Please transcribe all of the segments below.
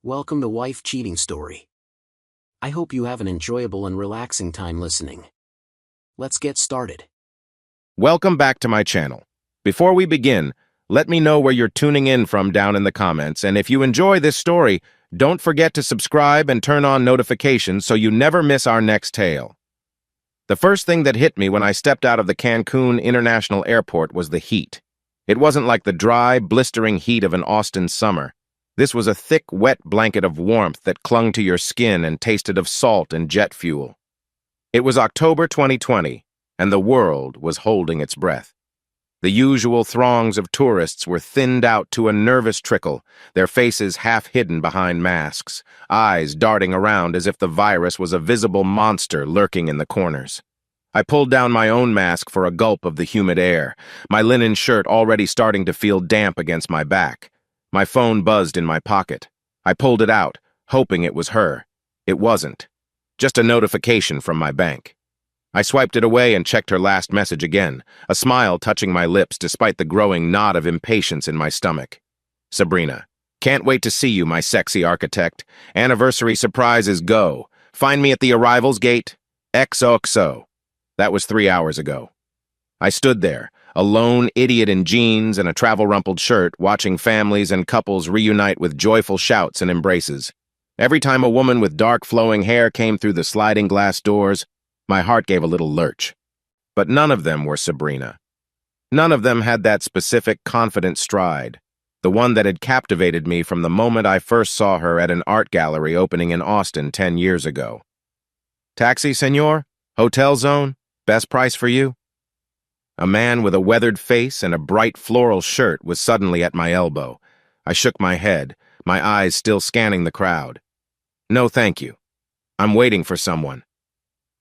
Welcome to Wife Cheating Story. I hope you have an enjoyable and relaxing time listening. Let's get started. Welcome back to my channel. Before we begin, let me know where you're tuning in from down in the comments, and if you enjoy this story, don't forget to subscribe and turn on notifications so you never miss our next tale. The first thing that hit me when I stepped out of the Cancun International Airport was the heat. It wasn't like the dry, blistering heat of an Austin summer. This was a thick, wet blanket of warmth that clung to your skin and tasted of salt and jet fuel. It was October 2020, and the world was holding its breath. The usual throngs of tourists were thinned out to a nervous trickle, their faces half hidden behind masks, eyes darting around as if the virus was a visible monster lurking in the corners. I pulled down my own mask for a gulp of the humid air, my linen shirt already starting to feel damp against my back. My phone buzzed in my pocket. I pulled it out, hoping it was her. It wasn't. Just a notification from my bank. I swiped it away and checked her last message again, a smile touching my lips despite the growing knot of impatience in my stomach. Sabrina, can't wait to see you, my sexy architect. Anniversary surprises go. Find me at the arrivals gate. XOXO. That was 3 hours ago. I stood there, a lone idiot in jeans and a travel-rumpled shirt, watching families and couples reunite with joyful shouts and embraces. Every time a woman with dark flowing hair came through the sliding glass doors, my heart gave a little lurch. But none of them were Sabrina. None of them had that specific, confident stride, the one that had captivated me from the moment I first saw her at an art gallery opening in Austin 10 years ago. Taxi, senor? Hotel zone? Best price for you? A man with a weathered face and a bright floral shirt was suddenly at my elbow. I shook my head, my eyes still scanning the crowd. No, thank you. I'm waiting for someone.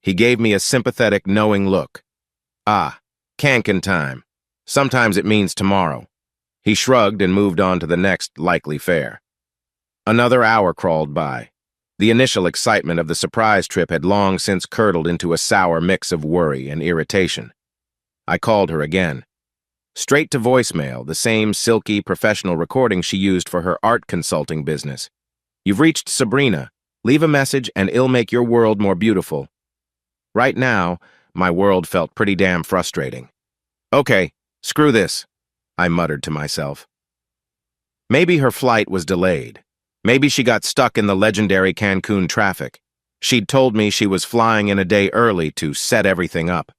He gave me a sympathetic, knowing look. Ah, Cancun time. Sometimes it means tomorrow. He shrugged and moved on to the next likely fare. Another hour crawled by. The initial excitement of the surprise trip had long since curdled into a sour mix of worry and irritation. I called her again. Straight to voicemail, the same silky, professional recording she used for her art consulting business. You've reached Sabrina. Leave a message and it'll make your world more beautiful. Right now, my world felt pretty damn frustrating. Okay, screw this, I muttered to myself. Maybe her flight was delayed. Maybe she got stuck in the legendary Cancun traffic. She'd told me she was flying in a day early to set everything up.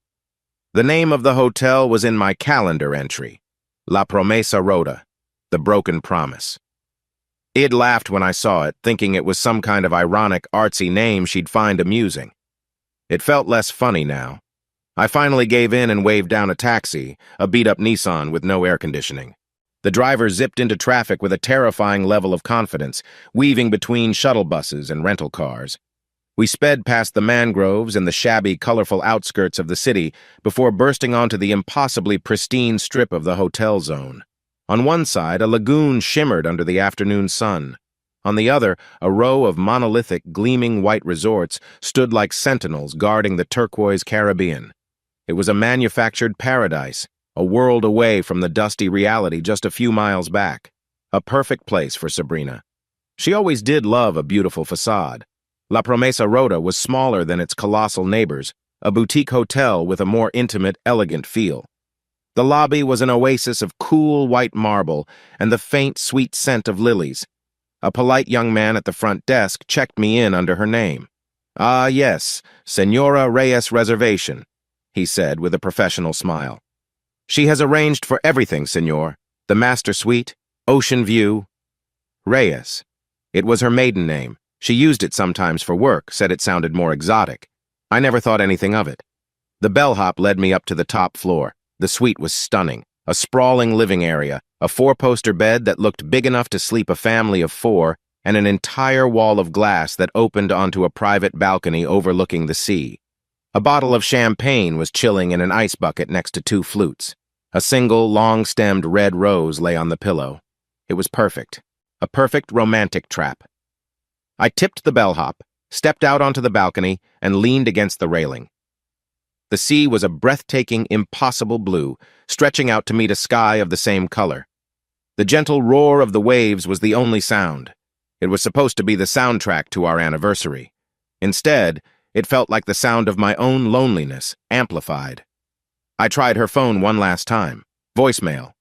The name of the hotel was in my calendar entry, La Promesa Rota, the broken promise. Id laughed when I saw it, thinking it was some kind of ironic, artsy name she'd find amusing. It felt less funny now. I finally gave in and waved down a taxi, a beat-up Nissan with no air conditioning. The driver zipped into traffic with a terrifying level of confidence, weaving between shuttle buses and rental cars. We sped past the mangroves and the shabby, colorful outskirts of the city before bursting onto the impossibly pristine strip of the hotel zone. On one side, a lagoon shimmered under the afternoon sun. On the other, a row of monolithic, gleaming white resorts stood like sentinels guarding the turquoise Caribbean. It was a manufactured paradise, a world away from the dusty reality just a few miles back. A perfect place for Sabrina. She always did love a beautiful facade. La Promesa Rota was smaller than its colossal neighbors, a boutique hotel with a more intimate, elegant feel. The lobby was an oasis of cool white marble and the faint, sweet scent of lilies. A polite young man at the front desk checked me in under her name. Ah, yes, Senora Reyes Reservation, he said with a professional smile. She has arranged for everything, senor. The master suite, ocean view. Reyes. It was her maiden name. She used it sometimes for work, said it sounded more exotic. I never thought anything of it. The bellhop led me up to the top floor. The suite was stunning. A sprawling living area, a four-poster bed that looked big enough to sleep a family of 4, and an entire wall of glass that opened onto a private balcony overlooking the sea. A bottle of champagne was chilling in an ice bucket next to 2 flutes. A single, long-stemmed red rose lay on the pillow. It was perfect. A perfect romantic trap. I tipped the bellhop, stepped out onto the balcony, and leaned against the railing. The sea was a breathtaking, impossible blue, stretching out to meet a sky of the same color. The gentle roar of the waves was the only sound. It was supposed to be the soundtrack to our anniversary. Instead, it felt like the sound of my own loneliness, amplified. I tried her phone one last time. Voicemail.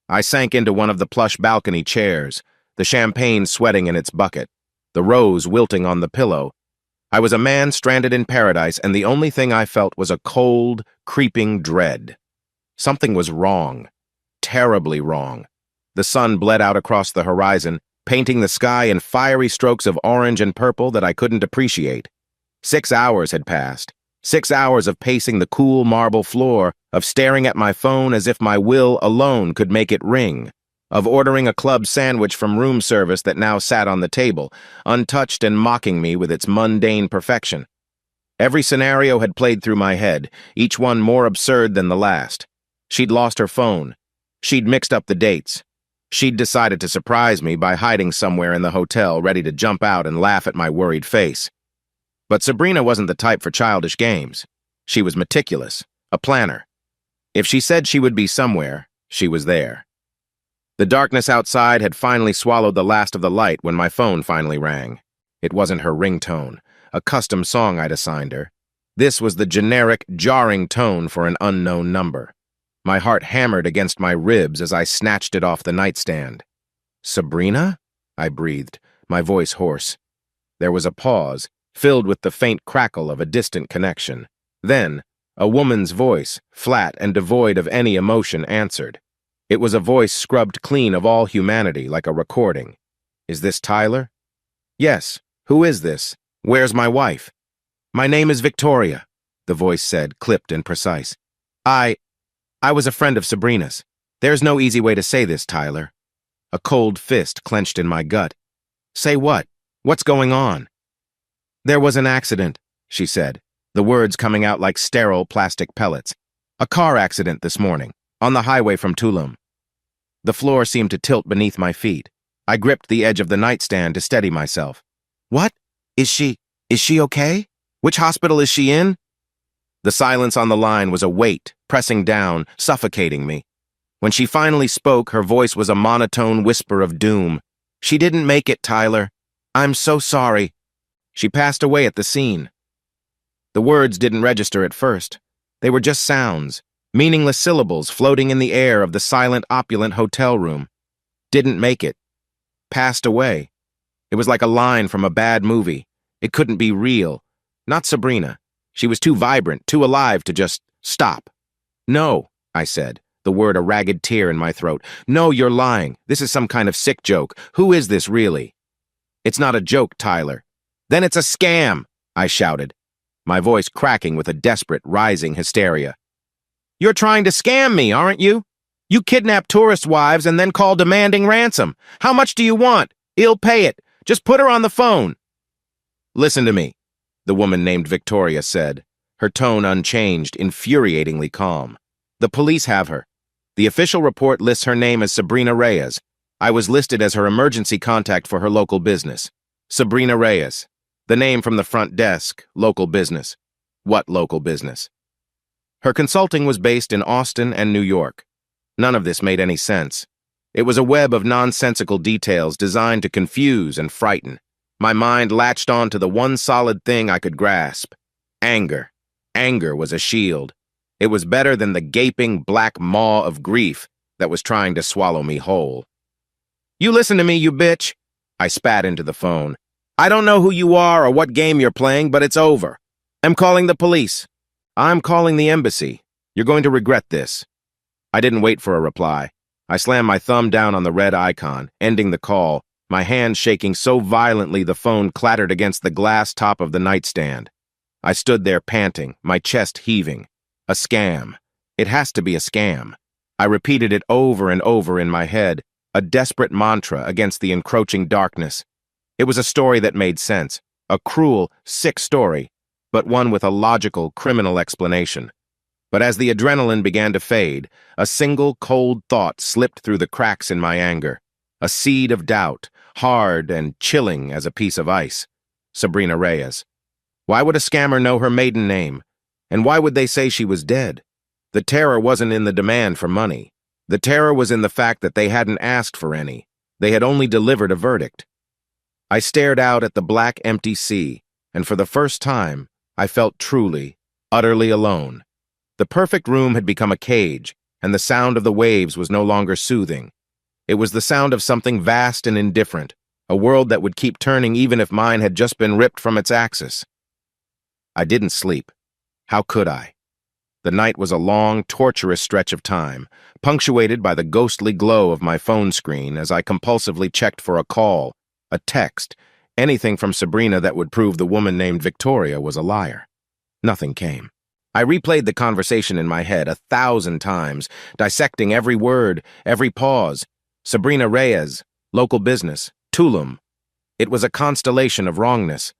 I sank into one of the plush balcony chairs, the champagne sweating in its bucket, the rose wilting on the pillow. I was a man stranded in paradise, and the only thing I felt was a cold, creeping dread. Something was wrong. Terribly wrong. The sun bled out across the horizon, painting the sky in fiery strokes of orange and purple that I couldn't appreciate. 6 hours had passed. 6 hours of pacing the cool marble floor, of staring at my phone as if my will alone could make it ring, of ordering a club sandwich from room service that now sat on the table, untouched and mocking me with its mundane perfection. Every scenario had played through my head, each one more absurd than the last. She'd lost her phone. She'd mixed up the dates. She'd decided to surprise me by hiding somewhere in the hotel, ready to jump out and laugh at my worried face. But Sabrina wasn't the type for childish games. She was meticulous, a planner. If she said she would be somewhere, she was there. The darkness outside had finally swallowed the last of the light when my phone finally rang. It wasn't her ringtone, a custom song I'd assigned her. This was the generic, jarring tone for an unknown number. My heart hammered against my ribs as I snatched it off the nightstand. "Sabrina?" I breathed, my voice hoarse. There was a pause, filled with the faint crackle of a distant connection. Then, a woman's voice, flat and devoid of any emotion, answered. It was a voice scrubbed clean of all humanity, like a recording. "Is this Tyler?" "Yes. Who is this? Where's my wife?" "My name is Victoria," the voice said, clipped and precise. I was a friend of Sabrina's. There's no easy way to say this, Tyler." A cold fist clenched in my gut. "Say what? What's going on?" "There was an accident," she said, the words coming out like sterile plastic pellets. "A car accident this morning, on the highway from Tulum." The floor seemed to tilt beneath my feet. I gripped the edge of the nightstand to steady myself. "What? Is she okay? Which hospital is she in?" The silence on the line was a weight, pressing down, suffocating me. When she finally spoke, her voice was a monotone whisper of doom. "She didn't make it, Tyler. I'm so sorry. She passed away at the scene." The words didn't register at first. They were just sounds, meaningless syllables floating in the air of the silent, opulent hotel room. Didn't make it. Passed away. It was like a line from a bad movie. It couldn't be real. Not Sabrina. She was too vibrant, too alive to just stop. "No," I said, the word a ragged tear in my throat. "No, you're lying. This is some kind of sick joke. Who is this, really?" "It's not a joke, Tyler." "Then it's a scam," I shouted, my voice cracking with a desperate, rising hysteria. "You're trying to scam me, aren't you? You kidnap tourist wives and then call demanding ransom. How much do you want? He'll pay it. Just put her on the phone." "Listen to me," the woman named Victoria said, her tone unchanged, infuriatingly calm. "The police have her. The official report lists her name as Sabrina Reyes. I was listed as her emergency contact for her local business. Sabrina Reyes. The name from the front desk, local business. What local business?" Her consulting was based in Austin and New York. None of this made any sense. It was a web of nonsensical details designed to confuse and frighten. My mind latched on to the one solid thing I could grasp. Anger. Anger was a shield. It was better than the gaping black maw of grief that was trying to swallow me whole. "You listen to me, you bitch," I spat into the phone. "I don't know who you are or what game you're playing, but it's over. I'm calling the police. I'm calling the embassy. You're going to regret this." I didn't wait for a reply. I slammed my thumb down on the red icon, ending the call, my hand shaking so violently the phone clattered against the glass top of the nightstand. I stood there panting, my chest heaving. A scam. It has to be a scam. I repeated it over and over in my head, a desperate mantra against the encroaching darkness. It was a story that made sense, a cruel, sick story, but one with a logical, criminal explanation. But as the adrenaline began to fade, a single cold thought slipped through the cracks in my anger. A seed of doubt, hard and chilling as a piece of ice. Sabrina Reyes. Why would a scammer know her maiden name? And why would they say she was dead? The terror wasn't in the demand for money. The terror was in the fact that they hadn't asked for any. They had only delivered a verdict. I stared out at the black, empty sea, and for the first time, I felt truly, utterly alone. The perfect room had become a cage, and the sound of the waves was no longer soothing. It was the sound of something vast and indifferent, a world that would keep turning even if mine had just been ripped from its axis. I didn't sleep. How could I? The night was a long, torturous stretch of time, punctuated by the ghostly glow of my phone screen as I compulsively checked for a call, a text, anything from Sabrina that would prove the woman named Victoria was a liar. Nothing came. I replayed the conversation in my head 1,000 times, dissecting every word, every pause. Sabrina Reyes, local business, Tulum. It was a constellation of wrongness.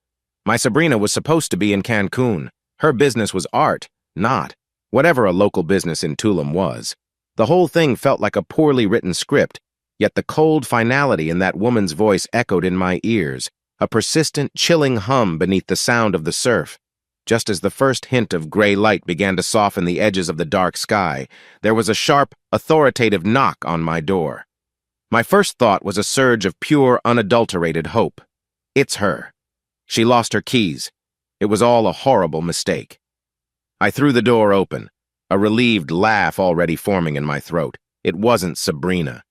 My Sabrina was supposed to be in Cancun. Her business was art, not whatever a local business in Tulum was. The whole thing felt like a poorly written script, yet the cold finality in that woman's voice echoed in my ears, a persistent, chilling hum beneath the sound of the surf. Just as the first hint of gray light began to soften the edges of the dark sky, there was a sharp, authoritative knock on my door. My first thought was a surge of pure, unadulterated hope. It's her. She lost her keys. It was all a horrible mistake. I threw the door open, a relieved laugh already forming in my throat. It wasn't Sabrina.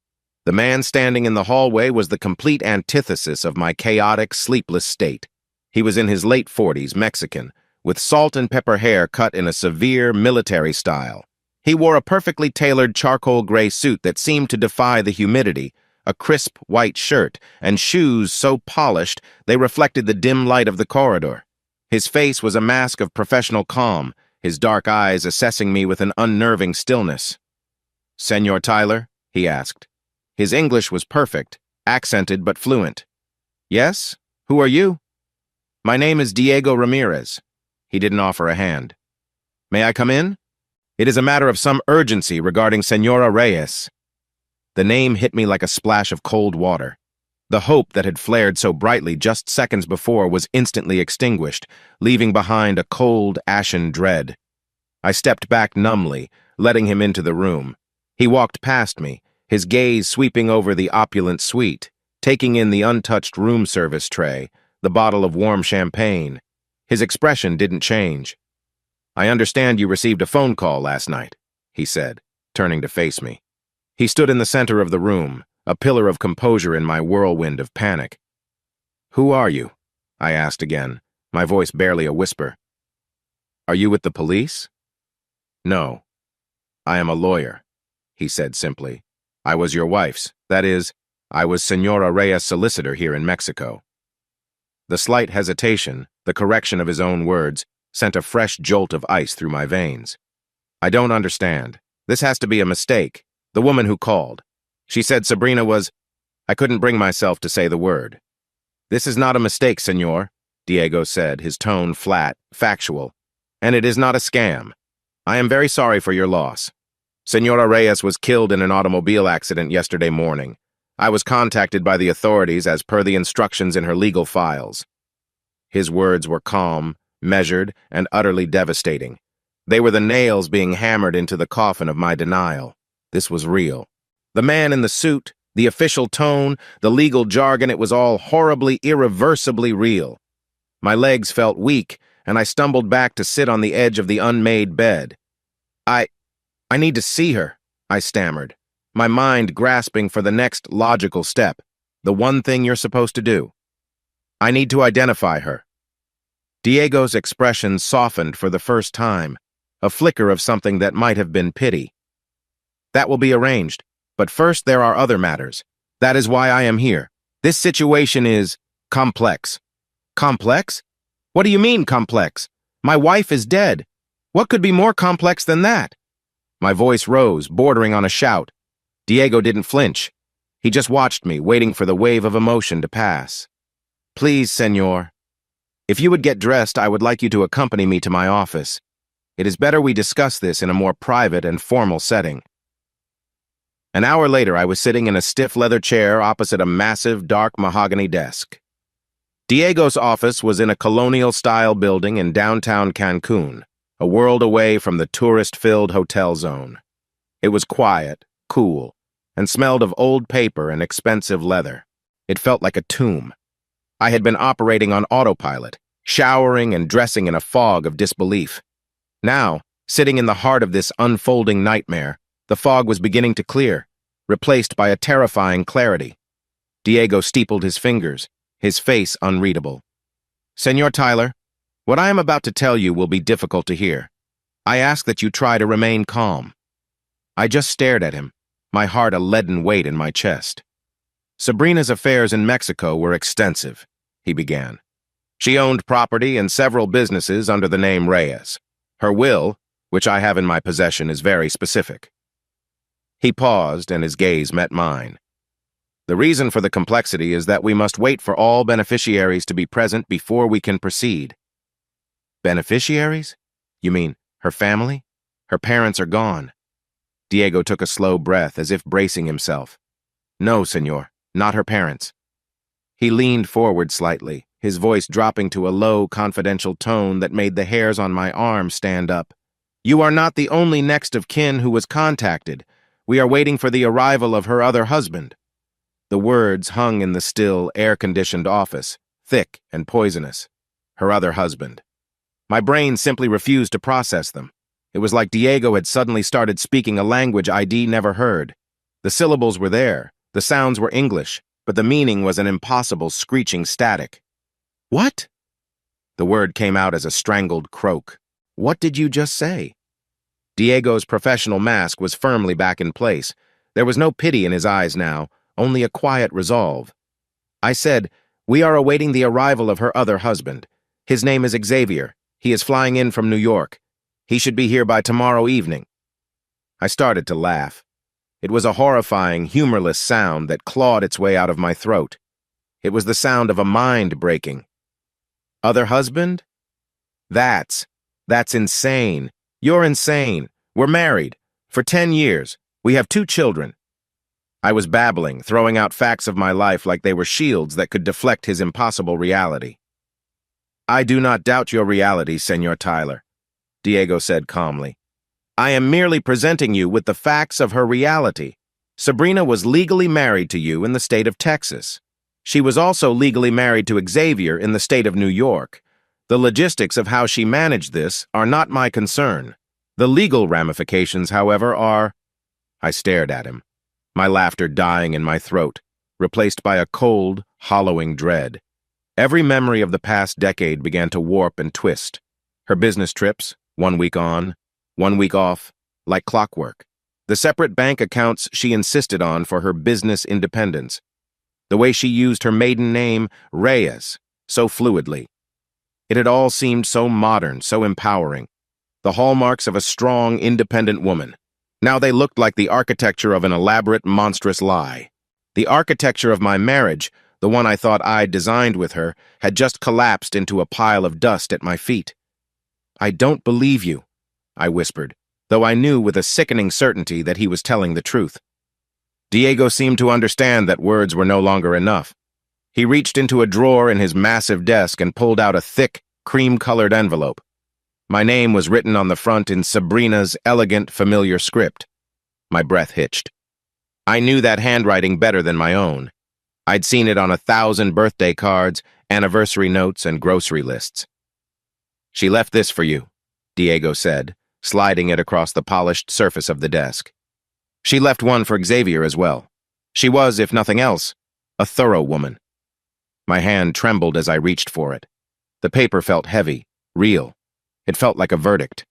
The man standing in the hallway was the complete antithesis of my chaotic, sleepless state. He was in his late 40s, Mexican, with salt and pepper hair cut in a severe military style. He wore a perfectly tailored charcoal gray suit that seemed to defy the humidity, a crisp white shirt, and shoes so polished they reflected the dim light of the corridor. His face was a mask of professional calm, his dark eyes assessing me with an unnerving stillness. "Senor Tyler?" he asked. His English was perfect, accented but fluent. "Yes? Who are you?" "My name is Diego Ramirez." He didn't offer a hand. "May I come in?" "It is a matter of some urgency regarding Senora Reyes." The name hit me like a splash of cold water. The hope that had flared so brightly just seconds before was instantly extinguished, leaving behind a cold, ashen dread. I stepped back numbly, letting him into the room. He walked past me, his gaze sweeping over the opulent suite, taking in the untouched room service tray, the bottle of warm champagne. His expression didn't change. "I understand you received a phone call last night," he said, turning to face me. He stood in the center of the room, a pillar of composure in my whirlwind of panic. "Who are you?" I asked again, my voice barely a whisper. "Are you with the police?" "No. I am a lawyer," he said simply. "I was your wife's. That is, I was Senora Reyes' solicitor here in Mexico." The slight hesitation, the correction of his own words, sent a fresh jolt of ice through my veins. "I don't understand. This has to be a mistake. The woman who called. She said Sabrina was—" I couldn't bring myself to say the word. "This is not a mistake, senor," Diego said, his tone flat, factual. "And it is not a scam. I am very sorry for your loss. Senora Reyes was killed in an automobile accident yesterday morning. I was contacted by the authorities as per the instructions in her legal files." His words were calm, measured, and utterly devastating. They were the nails being hammered into the coffin of my denial. This was real. The man in the suit, the official tone, the legal jargon, it was all horribly, irreversibly real. My legs felt weak, and I stumbled back to sit on the edge of the unmade bed. I need to see her," I stammered, my mind grasping for the next logical step, the one thing you're supposed to do. "I need to identify her." Diego's expression softened for the first time, a flicker of something that might have been pity. "That will be arranged, but first there are other matters. That is why I am here. This situation is complex." "Complex? What do you mean, complex? My wife is dead. What could be more complex than that?" My voice rose, bordering on a shout. Diego didn't flinch. He just watched me, waiting for the wave of emotion to pass. "Please, senor. If you would get dressed, I would like you to accompany me to my office. It is better we discuss this in a more private and formal setting." An hour later, I was sitting in a stiff leather chair opposite a massive, dark mahogany desk. Diego's office was in a colonial-style building in downtown Cancun, a world away from the tourist-filled hotel zone. It was quiet, cool, and smelled of old paper and expensive leather. It felt like a tomb. I had been operating on autopilot, showering and dressing in a fog of disbelief. Now, sitting in the heart of this unfolding nightmare, the fog was beginning to clear, replaced by a terrifying clarity. Diego steepled his fingers, his face unreadable. "Senor Tyler, what I am about to tell you will be difficult to hear. I ask that you try to remain calm." I just stared at him, my heart a leaden weight in my chest. "Sabrina's affairs in Mexico were extensive," he began. "She owned property and several businesses under the name Reyes. Her will, which I have in my possession, is very specific." He paused, and his gaze met mine. "The reason for the complexity is that we must wait for all beneficiaries to be present before we can proceed." "Beneficiaries? You mean her family? Her parents are gone." Diego took a slow breath, as if bracing himself. "No, senor, not her parents." He leaned forward slightly, his voice dropping to a low, confidential tone that made the hairs on my arm stand up. "You are not the only next of kin who was contacted. We are waiting for the arrival of her other husband." The words hung in the still, air-conditioned office, thick and poisonous. Her other husband. My brain simply refused to process them. It was like Diego had suddenly started speaking a language I'd never heard. The syllables were there, the sounds were English, but the meaning was an impossible screeching static. "What?" The word came out as a strangled croak. "What did you just say?" Diego's professional mask was firmly back in place. There was no pity in his eyes now, only a quiet resolve. I said, "We are awaiting the arrival of her other husband. His name is Xavier. He is flying in from New York. He should be here by tomorrow evening." I started to laugh. It was a horrifying, humorless sound that clawed its way out of my throat. It was the sound of a mind breaking. "Other husband? That's insane. You're insane. We're married. For 10 years. We have 2 children. I was babbling, throwing out facts of my life like they were shields that could deflect his impossible reality. "I do not doubt your reality, Senor Tyler," Diego said calmly. "I am merely presenting you with the facts of her reality. Sabrina was legally married to you in the state of Texas. She was also legally married to Xavier in the state of New York. The logistics of how she managed this are not my concern. The legal ramifications, however, are—" I stared at him, my laughter dying in my throat, replaced by a cold, hollowing dread. Every memory of the past decade began to warp and twist. Her business trips, 1 week on, 1 week off, like clockwork. The separate bank accounts she insisted on for her business independence. The way she used her maiden name, Reyes, so fluidly. It had all seemed so modern, so empowering. The hallmarks of a strong, independent woman. Now they looked like the architecture of an elaborate, monstrous lie. The architecture of my marriage, the one I thought I'd designed with her, had just collapsed into a pile of dust at my feet. "I don't believe you," I whispered, though I knew with a sickening certainty that he was telling the truth. Diego seemed to understand that words were no longer enough. He reached into a drawer in his massive desk and pulled out a thick, cream-colored envelope. My name was written on the front in Sabrina's elegant, familiar script. My breath hitched. I knew that handwriting better than my own. I'd seen it on 1,000 birthday cards, anniversary notes, and grocery lists. "She left this for you," Diego said, sliding it across the polished surface of the desk. "She left one for Xavier as well. She was, if nothing else, a thorough woman." My hand trembled as I reached for it. The paper felt heavy, real. It felt like a verdict.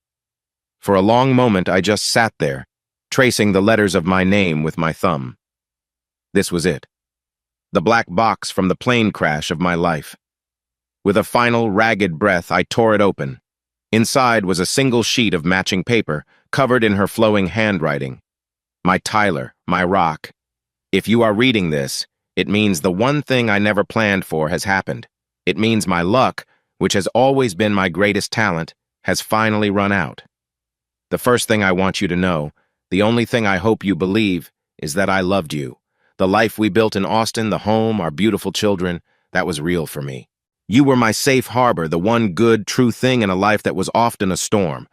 For a long moment, I just sat there, tracing the letters of my name with my thumb. This was it. The black box from the plane crash of my life. With a final, ragged breath, I tore it open. Inside was a single sheet of matching paper, covered in her flowing handwriting. "My Tyler, my rock. If you are reading this, it means the one thing I never planned for has happened. It means my luck, which has always been my greatest talent, has finally run out. The first thing I want you to know, the only thing I hope you believe, is that I loved you. The life we built in Austin, the home, our beautiful children, that was real for me. You were my safe harbor, the one good, true thing in a life that was often a storm.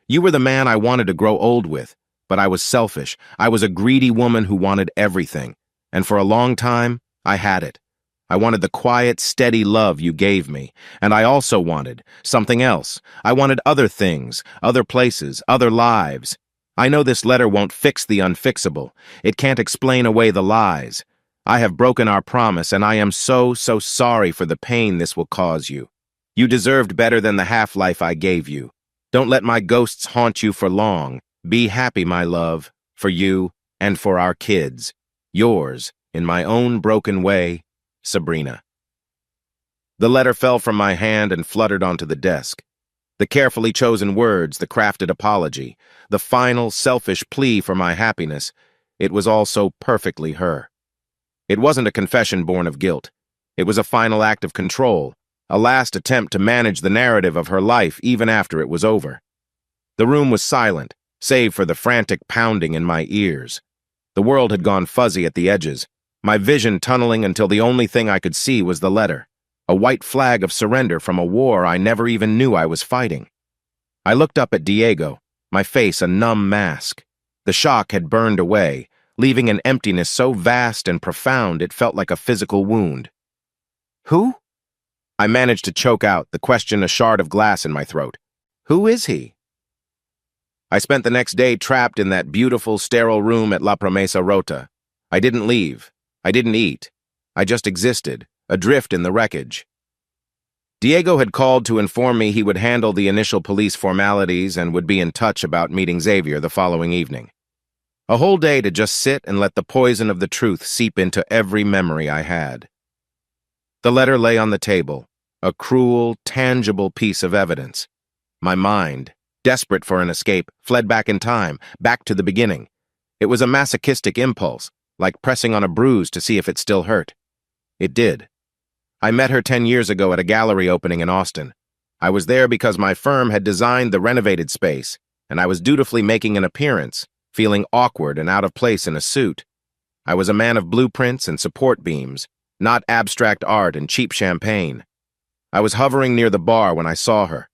You were the man I wanted to grow old with, but I was selfish. I was a greedy woman who wanted everything. And for a long time, I had it. I wanted the quiet, steady love you gave me, and I also wanted something else. I wanted other things, other places, other lives. I know this letter won't fix the unfixable. It can't explain away the lies. I have broken our promise, and I am so sorry for the pain this will cause you. You deserved better than the half-life I gave you. Don't let my ghosts haunt you for long. Be happy, my love, for you and for our kids. Yours, in my own broken way, Sabrina. The letter fell from my hand and fluttered onto the desk. The carefully chosen words, the crafted apology, the final, selfish plea for my happiness, it was all so perfectly her. It wasn't a confession born of guilt. It was a final act of control, a last attempt to manage the narrative of her life even after it was over. The room was silent, save for the frantic pounding in my ears. The world had gone fuzzy at the edges, my vision tunneling until the only thing I could see was the letter, a white flag of surrender from a war I never even knew I was fighting. I looked up at Diego, my face a numb mask. The shock had burned away, leaving an emptiness so vast and profound it felt like a physical wound. Who? I managed to choke out, the question a shard of glass in my throat. Who is he? I spent the next day trapped in that beautiful, sterile room at La Promesa Rota. I didn't leave. I didn't eat. I just existed, adrift in the wreckage. Diego had called to inform me he would handle the initial police formalities and would be in touch about meeting Xavier the following evening. A whole day to just sit and let the poison of the truth seep into every memory I had. The letter lay on the table, a cruel, tangible piece of evidence. My mind, desperate for an escape, fled back in time, back to the beginning. It was a masochistic impulse, like pressing on a bruise to see if it still hurt. It did. I met her 10 years ago at a gallery opening in Austin. I was there because my firm had designed the renovated space, and I was dutifully making an appearance, feeling awkward and out of place in a suit. I was a man of blueprints and support beams, not abstract art and cheap champagne. I was hovering near the bar when I saw her.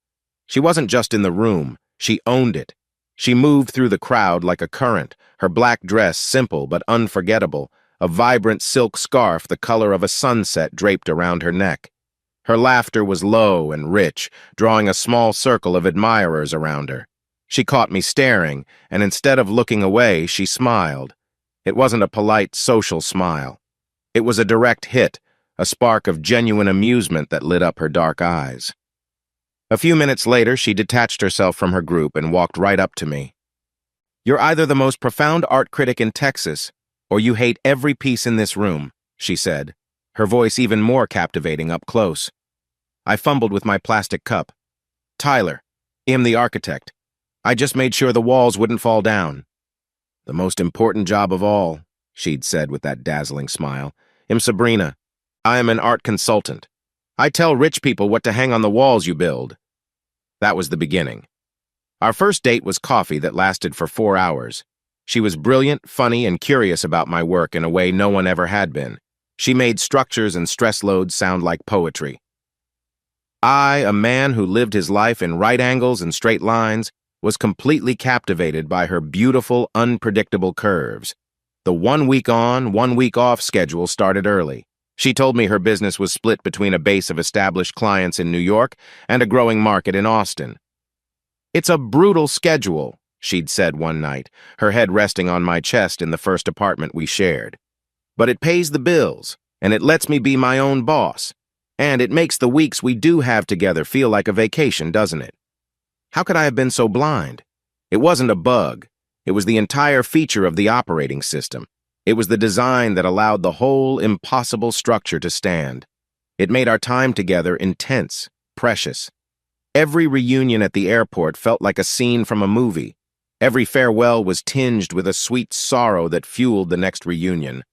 She wasn't just in the room, she owned it. She moved through the crowd like a current, her black dress simple but unforgettable, a vibrant silk scarf the color of a sunset draped around her neck. Her laughter was low and rich, drawing a small circle of admirers around her. She caught me staring, and instead of looking away, she smiled. It wasn't a polite, social smile. It was a direct hit, a spark of genuine amusement that lit up her dark eyes. A few minutes later, she detached herself from her group and walked right up to me. "You're either the most profound art critic in Texas, or you hate every piece in this room," she said, her voice even more captivating up close. I fumbled with my plastic cup. "Tyler, I'm the architect. I just made sure the walls wouldn't fall down." "The most important job of all," she'd said with that dazzling smile. "I'm Sabrina. I am an art consultant. I tell rich people what to hang on the walls you build." That was the beginning. Our first date was coffee that lasted for 4 hours. She was brilliant, funny, and curious about my work in a way no one ever had been. She made structures and stress loads sound like poetry. I, a man who lived his life in right angles and straight lines, was completely captivated by her beautiful, unpredictable curves. The 1 week on, 1 week off schedule started early. She told me her business was split between a base of established clients in New York and a growing market in Austin. "It's a brutal schedule," she'd said one night, her head resting on my chest in the first apartment we shared. "But it pays the bills, and it lets me be my own boss. And it makes the weeks we do have together feel like a vacation, doesn't it?" How could I have been so blind? It wasn't a bug. It was the entire feature of the operating system. It was the design that allowed the whole impossible structure to stand. It made our time together intense, precious. Every reunion at the airport felt like a scene from a movie. Every farewell was tinged with a sweet sorrow that fueled the next reunion.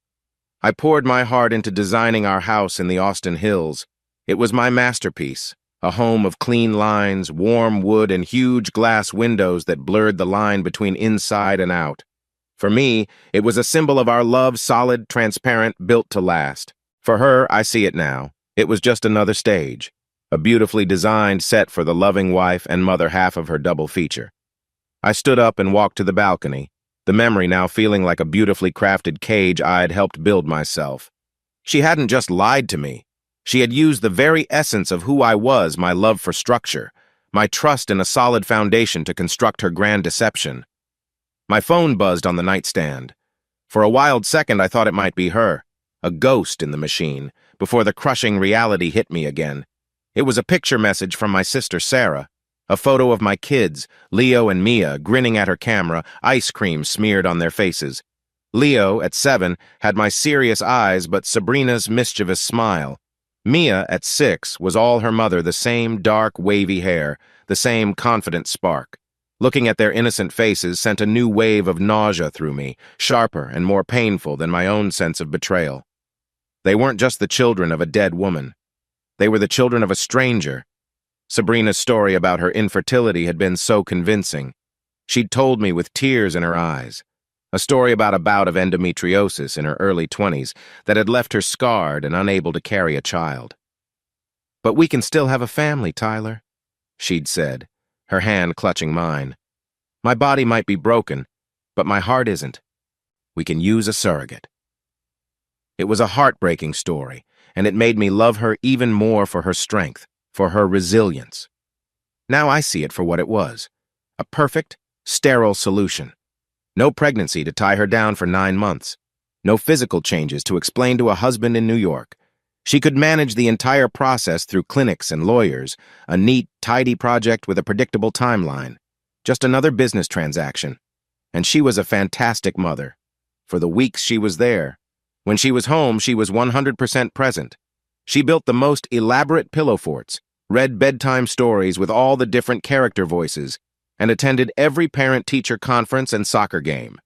I poured my heart into designing our house in the Austin Hills. It was my masterpiece, a home of clean lines, warm wood, and huge glass windows that blurred the line between inside and out. For me, it was a symbol of our love, solid, transparent, built to last. For her, I see it now. It was just another stage, a beautifully designed set for the loving wife and mother half of her double feature. I stood up and walked to the balcony, the memory now feeling like a beautifully crafted cage I'd helped build myself. She hadn't just lied to me. She had used the very essence of who I was, my love for structure, my trust in a solid foundation to construct her grand deception. My phone buzzed on the nightstand. For a wild second, I thought it might be her, a ghost in the machine, before the crushing reality hit me again. It was a picture message from my sister Sarah, a photo of my kids, Leo and Mia, grinning at her camera, ice cream smeared on their faces. Leo, at 7, had my serious eyes but Sabrina's mischievous smile. Mia, at 6, was all her mother, the same dark, wavy hair, the same confident spark. Looking at their innocent faces sent a new wave of nausea through me, sharper and more painful than my own sense of betrayal. They weren't just the children of a dead woman. They were the children of a stranger. Sabrina's story about her infertility had been so convincing. She'd told me with tears in her eyes. A story about a bout of endometriosis in her early 20s that had left her scarred and unable to carry a child. "But we can still have a family, Tyler," she'd said, her hand clutching mine. "My body might be broken, but my heart isn't. We can use a surrogate." It was a heartbreaking story, and it made me love her even more for her strength, for her resilience. Now I see it for what it was, a perfect, sterile solution. No pregnancy to tie her down for 9 months. No physical changes to explain to a husband in New York. She could manage the entire process through clinics and lawyers, a neat, tidy project with a predictable timeline. Just another business transaction. And she was a fantastic mother. For the weeks she was there. When she was home, she was 100% present. She built the most elaborate pillow forts, read bedtime stories with all the different character voices, and attended every parent-teacher conference and soccer game.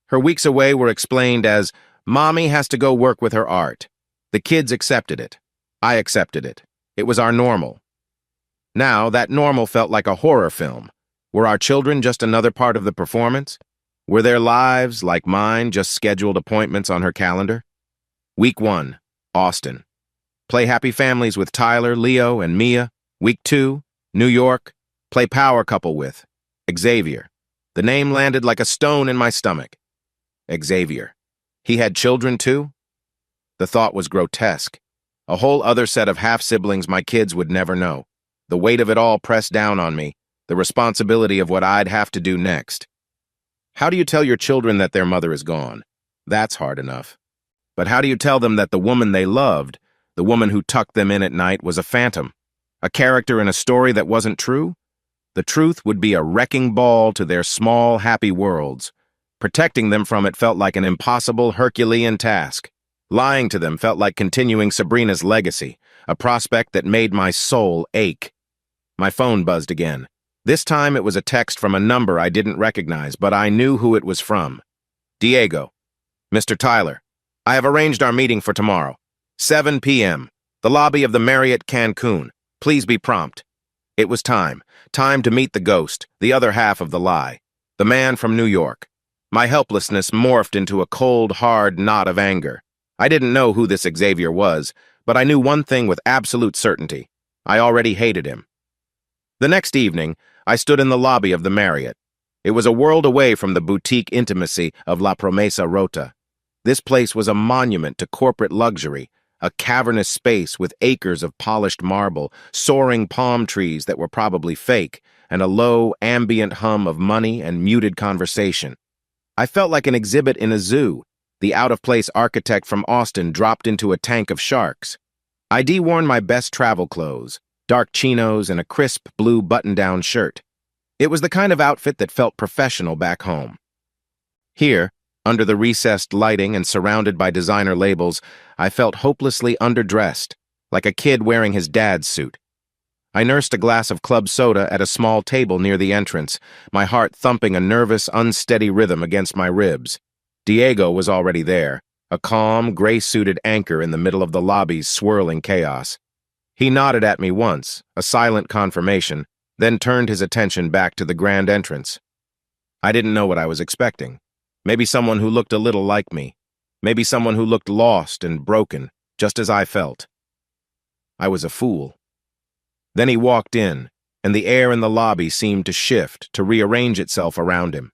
Her weeks away were explained as, "Mommy has to go work with her art." The kids accepted it. I accepted it. It was our normal. Now, that normal felt like a horror film. Were our children just another part of the performance? Were their lives, like mine, just scheduled appointments on her calendar? Week 1, Austin. Play Happy Families with Tyler, Leo, and Mia. Week 2, New York. Play Power Couple with Xavier. The name landed like a stone in my stomach. Xavier. He had children too? The thought was grotesque. A whole other set of half-siblings my kids would never know. The weight of it all pressed down on me, the responsibility of what I'd have to do next. How do you tell your children that their mother is gone? That's hard enough. But how do you tell them that the woman they loved, the woman who tucked them in at night, was a phantom? A character in a story that wasn't true? The truth would be a wrecking ball to their small, happy worlds. Protecting them from it felt like an impossible Herculean task. Lying to them felt like continuing Sabrina's legacy, a prospect that made my soul ache. My phone buzzed again. This time it was a text from a number I didn't recognize, but I knew who it was from. Diego. "Mr. Tyler, I have arranged our meeting for tomorrow. 7 p.m. The lobby of the Marriott Cancun. Please be prompt." It was time. Time to meet the ghost, the other half of the lie. The man from New York. My helplessness morphed into a cold, hard knot of anger. I didn't know who this Xavier was, but I knew one thing with absolute certainty. I already hated him. The next evening, I stood in the lobby of the Marriott. It was a world away from the boutique intimacy of La Promesa Rota. This place was a monument to corporate luxury, a cavernous space with acres of polished marble, soaring palm trees that were probably fake, and a low, ambient hum of money and muted conversation. I felt like an exhibit in a zoo, the out-of-place architect from Austin dropped into a tank of sharks. I'd worn my best travel clothes, dark chinos and a crisp blue button-down shirt. It was the kind of outfit that felt professional back home. Here, under the recessed lighting and surrounded by designer labels, I felt hopelessly underdressed, like a kid wearing his dad's suit. I nursed a glass of club soda at a small table near the entrance, my heart thumping a nervous, unsteady rhythm against my ribs. Diego was already there, a calm, gray-suited anchor in the middle of the lobby's swirling chaos. He nodded at me once, a silent confirmation, then turned his attention back to the grand entrance. I didn't know what I was expecting. Maybe someone who looked a little like me. Maybe someone who looked lost and broken, just as I felt. I was a fool. Then he walked in, and the air in the lobby seemed to shift, to rearrange itself around him.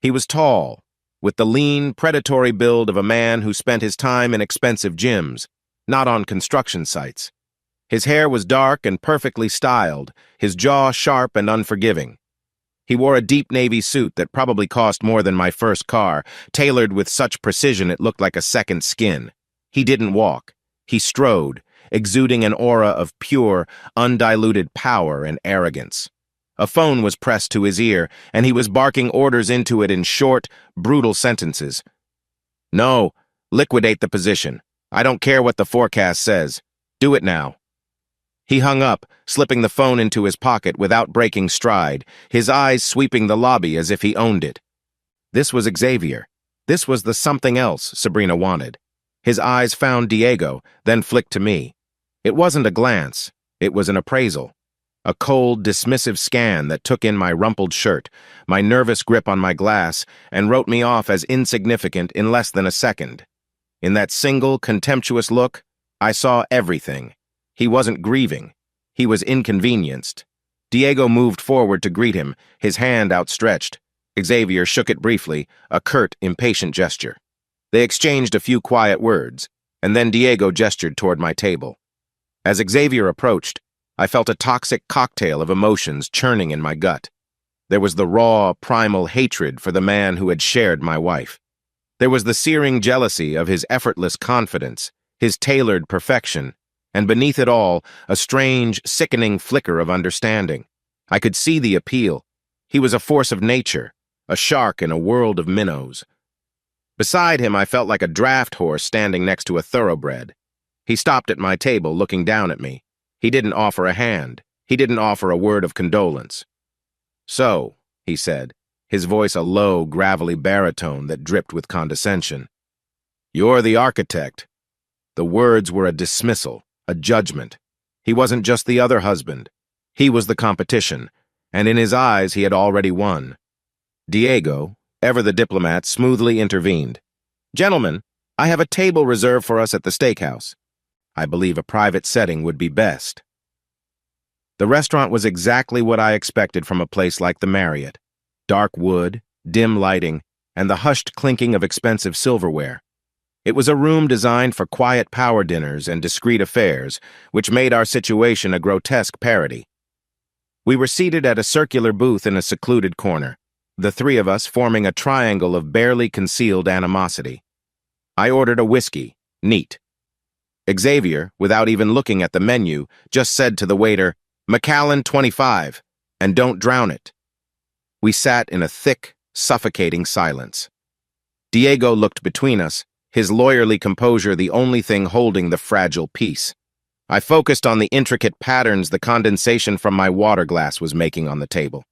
He was tall, with the lean, predatory build of a man who spent his time in expensive gyms, not on construction sites. His hair was dark and perfectly styled, his jaw sharp and unforgiving. He wore a deep navy suit that probably cost more than my first car, tailored with such precision it looked like a second skin. He didn't walk. He strode, exuding an aura of pure, undiluted power and arrogance. A phone was pressed to his ear, and he was barking orders into it in short, brutal sentences. "No, liquidate the position. I don't care what the forecast says. Do it now." He hung up, slipping the phone into his pocket without breaking stride, his eyes sweeping the lobby as if he owned it. This was Xavier. This was the something else Sabrina wanted. His eyes found Diego, then flicked to me. It wasn't a glance. It was an appraisal. A cold, dismissive scan that took in my rumpled shirt, my nervous grip on my glass, and wrote me off as insignificant in less than a second. In that single, contemptuous look, I saw everything. He wasn't grieving. He was inconvenienced. Diego moved forward to greet him, his hand outstretched. Xavier shook it briefly, a curt, impatient gesture. They exchanged a few quiet words, and then Diego gestured toward my table. As Xavier approached, I felt a toxic cocktail of emotions churning in my gut. There was the raw, primal hatred for the man who had shared my wife. There was the searing jealousy of his effortless confidence, his tailored perfection, and beneath it all, a strange, sickening flicker of understanding. I could see the appeal. He was a force of nature, a shark in a world of minnows. Beside him, I felt like a draft horse standing next to a thoroughbred. He stopped at my table, looking down at me. He didn't offer a hand. He didn't offer a word of condolence. "So," he said, his voice a low, gravelly baritone that dripped with condescension. "You're the architect." The words were a dismissal, a judgment. He wasn't just the other husband. He was the competition, and in his eyes he had already won. Diego, ever the diplomat, smoothly intervened. "Gentlemen, I have a table reserved for us at the steakhouse. I believe a private setting would be best." The restaurant was exactly what I expected from a place like the Marriott. Dark wood, dim lighting, and the hushed clinking of expensive silverware. It was a room designed for quiet power dinners and discreet affairs, which made our situation a grotesque parody. We were seated at a circular booth in a secluded corner, the three of us forming a triangle of barely concealed animosity. I ordered a whiskey, neat. Xavier, without even looking at the menu, just said to the waiter, "Macallan 25, and don't drown it." We sat in a thick, suffocating silence. Diego looked between us, his lawyerly composure the only thing holding the fragile peace. I focused on the intricate patterns the condensation from my water glass was making on the table.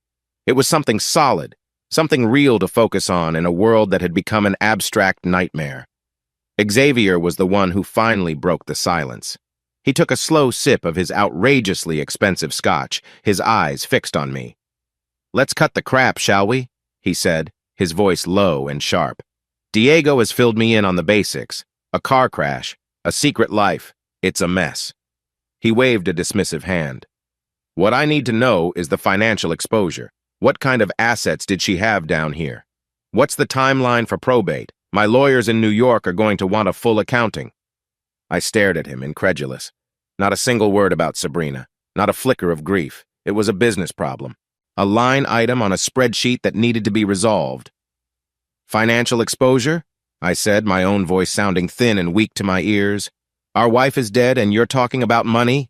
It was something solid, something real to focus on in a world that had become an abstract nightmare. Xavier was the one who finally broke the silence. He took a slow sip of his outrageously expensive scotch, his eyes fixed on me. "Let's cut the crap, shall we?" he said, his voice low and sharp. "Diego has filled me in on the basics. A car crash, a secret life. It's a mess." He waved a dismissive hand. "What I need to know is the financial exposure. What kind of assets did she have down here? What's the timeline for probate? My lawyers in New York are going to want a full accounting." I stared at him, incredulous. Not a single word about Sabrina, not a flicker of grief. It was a business problem. A line item on a spreadsheet that needed to be resolved. "Financial exposure?" I said, my own voice sounding thin and weak to my ears. "Our wife is dead and you're talking about money?"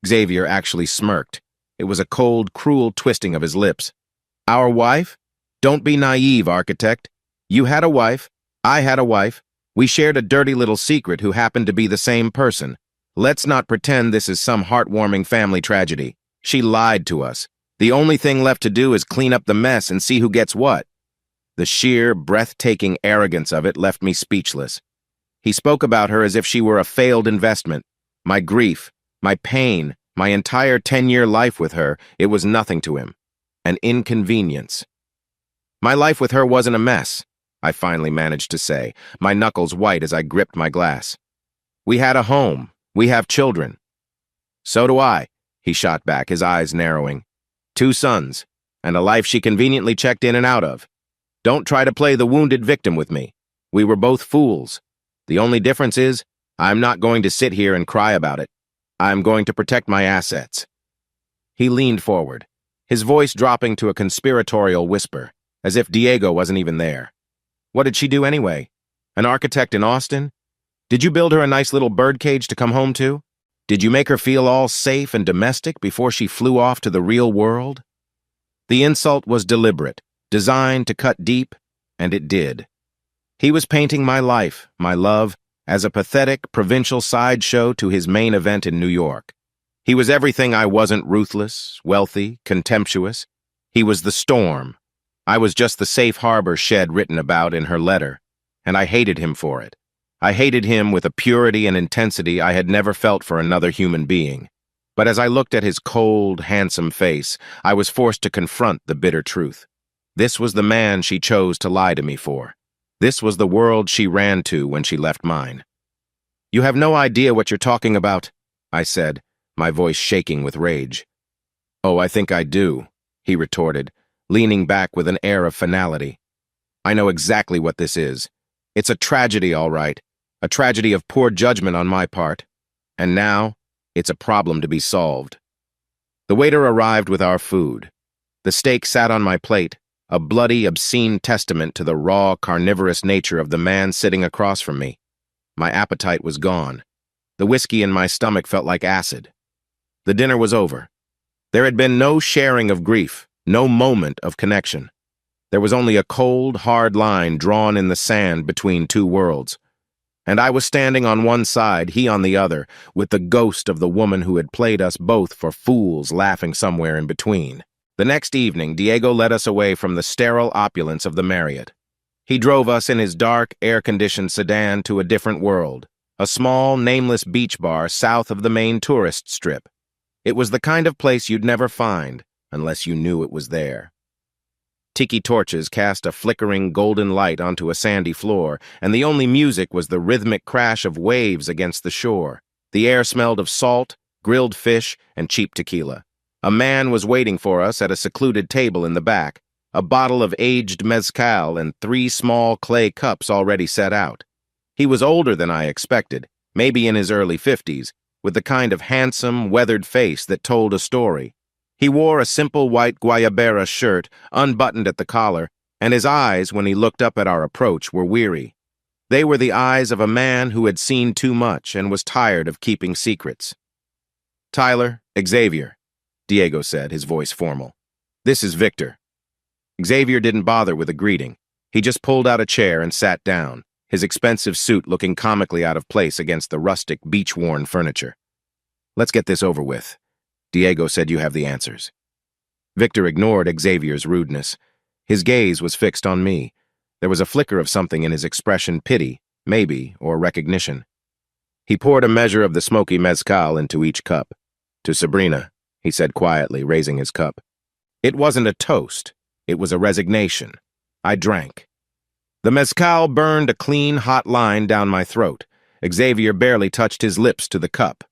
Xavier actually smirked. It was a cold, cruel twisting of his lips. "Our wife? Don't be naive, architect. You had a wife. I had a wife. We shared a dirty little secret who happened to be the same person. Let's not pretend this is some heartwarming family tragedy. She lied to us. The only thing left to do is clean up the mess and see who gets what." The sheer, breathtaking arrogance of it left me speechless. He spoke about her as if she were a failed investment. My grief, my pain, my entire 10-year life with her, it was nothing to him. An inconvenience. "My life with her wasn't a mess," I finally managed to say, my knuckles white as I gripped my glass. "We had a home. We have children." "So do I," he shot back, his eyes narrowing. "2 sons, and a life she conveniently checked in and out of." Don't try to play the wounded victim with me. We were both fools. The only difference is, I'm not going to sit here and cry about it. I'm going to protect my assets." He leaned forward, his voice dropping to a conspiratorial whisper, as if Diego wasn't even there. "What did she do anyway? An architect in Austin? Did you build her a nice little birdcage to come home to? Did you make her feel all safe and domestic before she flew off to the real world?" The insult was deliberate, designed to cut deep, and it did. He was painting my life, my love, as a pathetic, provincial sideshow to his main event in New York. He was everything I wasn't: ruthless, wealthy, contemptuous. He was the storm. I was just the safe harbor Shed written about in her letter, and I hated him for it. I hated him with a purity and intensity I had never felt for another human being. But as I looked at his cold, handsome face, I was forced to confront the bitter truth. This was the man she chose to lie to me for. This was the world she ran to when she left mine. "You have no idea what you're talking about," I said, my voice shaking with rage. "Oh, I think I do," he retorted, leaning back with an air of finality. "I know exactly what this is. It's a tragedy, all right. A tragedy of poor judgment on my part. And now, it's a problem to be solved." The waiter arrived with our food. The steak sat on my plate, a bloody, obscene testament to the raw, carnivorous nature of the man sitting across from me. My appetite was gone. The whiskey in my stomach felt like acid. The dinner was over. There had been no sharing of grief, no moment of connection. There was only a cold, hard line drawn in the sand between two worlds. And I was standing on one side, he on the other, with the ghost of the woman who had played us both for fools laughing somewhere in between. The next evening, Diego led us away from the sterile opulence of the Marriott. He drove us in his dark, air-conditioned sedan to a different world, a small, nameless beach bar south of the main tourist strip. It was the kind of place you'd never find unless you knew it was there. Tiki torches cast a flickering golden light onto a sandy floor, and the only music was the rhythmic crash of waves against the shore. The air smelled of salt, grilled fish, and cheap tequila. A man was waiting for us at a secluded table in the back, a bottle of aged mezcal and 3 small clay cups already set out. He was older than I expected, maybe in his early 50s, with the kind of handsome, weathered face that told a story. He wore a simple white guayabera shirt, unbuttoned at the collar, and his eyes, when he looked up at our approach, were weary. They were the eyes of a man who had seen too much and was tired of keeping secrets. "Tyler, Xavier," Diego said, his voice formal. "This is Victor." Xavier didn't bother with a greeting. He just pulled out a chair and sat down, his expensive suit looking comically out of place against the rustic, beach-worn furniture. "Let's get this over with. Diego said you have the answers." Victor ignored Xavier's rudeness. His gaze was fixed on me. There was a flicker of something in his expression: pity, maybe, or recognition. He poured a measure of the smoky mezcal into each cup. "To Sabrina," he said quietly, raising his cup. It wasn't a toast. It was a resignation. I drank. The mezcal burned a clean, hot line down my throat. Xavier barely touched his lips to the cup.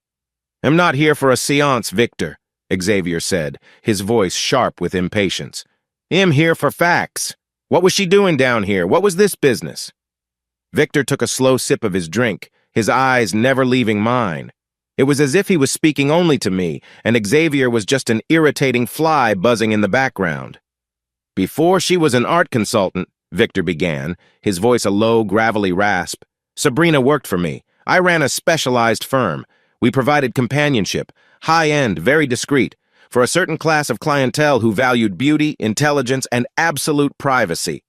"I'm not here for a seance, Victor," Xavier said, his voice sharp with impatience. "I'm here for facts. What was she doing down here? What was this business?" Victor took a slow sip of his drink, his eyes never leaving mine. It was as if he was speaking only to me, and Xavier was just an irritating fly buzzing in the background. "Before she was an art consultant," Victor began, his voice a low, gravelly rasp, "Sabrina worked for me. I ran a specialized firm. We provided companionship, high-end, very discreet, for a certain class of clientele who valued beauty, intelligence, and absolute privacy."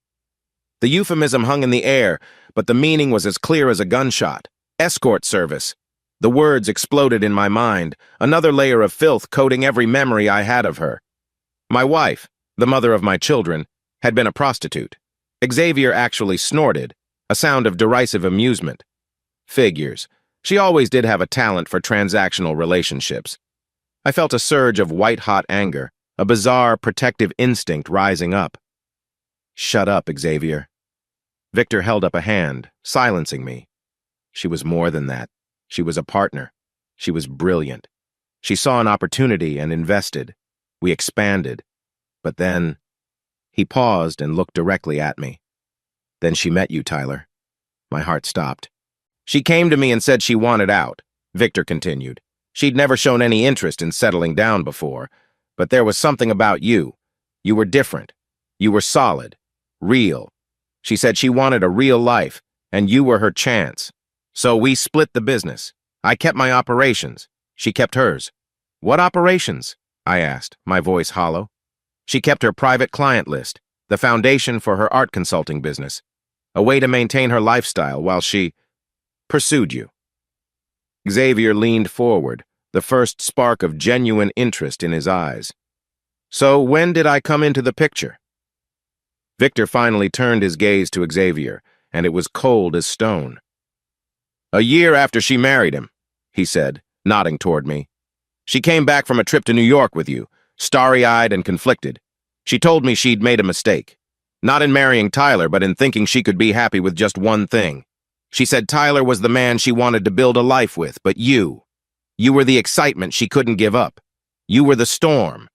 The euphemism hung in the air, but the meaning was as clear as a gunshot. Escort service. The words exploded in my mind, another layer of filth coating every memory I had of her. My wife, the mother of my children, had been a prostitute. Xavier actually snorted, a sound of derisive amusement. Figures. She always did have a talent for transactional relationships. I felt a surge of white-hot anger, a bizarre protective instinct rising up. "Shut up, Xavier." Victor held up a hand, silencing me. She was more than that. She was a partner. She was brilliant. She saw an opportunity and invested. We expanded. But then, He paused and looked directly at me. Then she met you, Tyler. My heart stopped. She came to me and said she wanted out, Victor continued. She'd never shown any interest in settling down before, but there was something about you. You were different. You were solid, real. She said she wanted a real life, and you were her chance. So we split the business. I kept my operations. She kept hers. What operations? I asked, my voice hollow. She kept her private client list, the foundation for her art consulting business, a way to maintain her lifestyle while she pursued you. Xavier leaned forward, the first spark of genuine interest in his eyes. So when did I come into the picture? Victor finally turned his gaze to Xavier, and it was cold as stone. A year after she married him, he said, nodding toward me. She came back from a trip to New York with you, starry-eyed and conflicted. She told me she'd made a mistake. Not in marrying Tyler, but in thinking she could be happy with just one thing. She said Tyler was the man she wanted to build a life with, but you were the excitement she couldn't give up. You were the storm.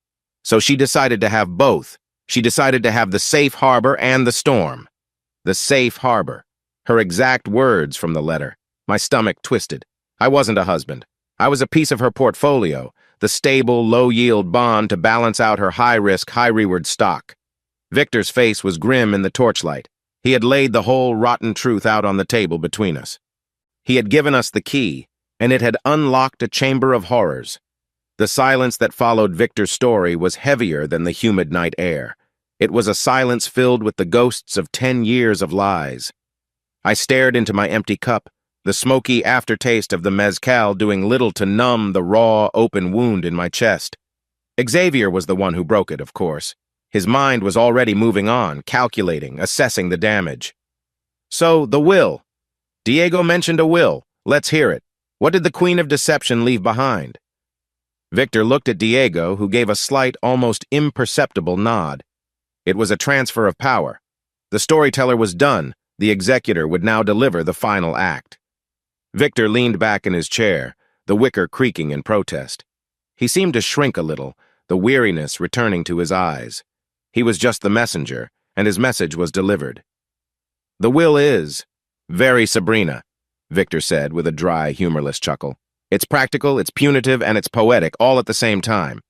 So she decided to have both. She decided to have the safe harbor and the storm. The safe harbor. Her exact words from the letter. My stomach twisted. I wasn't a husband. I was a piece of her portfolio, the stable, low-yield bond to balance out her high-risk, high-reward stock. Victor's face was grim in the torchlight. He had laid the whole rotten truth out on the table between us. He had given us the key, and it had unlocked a chamber of horrors. The silence that followed Victor's story was heavier than the humid night air. It was a silence filled with the ghosts of 10 years of lies. I stared into my empty cup, the smoky aftertaste of the mezcal doing little to numb the raw, open wound in my chest. Xavier was the one who broke it, of course. His mind was already moving on, calculating, assessing the damage. So, the will. Diego mentioned a will. Let's hear it. What did the Queen of Deception leave behind? Victor looked at Diego, who gave a slight, almost imperceptible nod. It was a transfer of power. The storyteller was done. The executor would now deliver the final act. Victor leaned back in his chair, the wicker creaking in protest. He seemed to shrink a little, the weariness returning to his eyes. He was just the messenger, and his message was delivered. The will is very Sabrina, Victor said with a dry, humorless chuckle. It's practical, it's punitive, and it's poetic, all at the same time.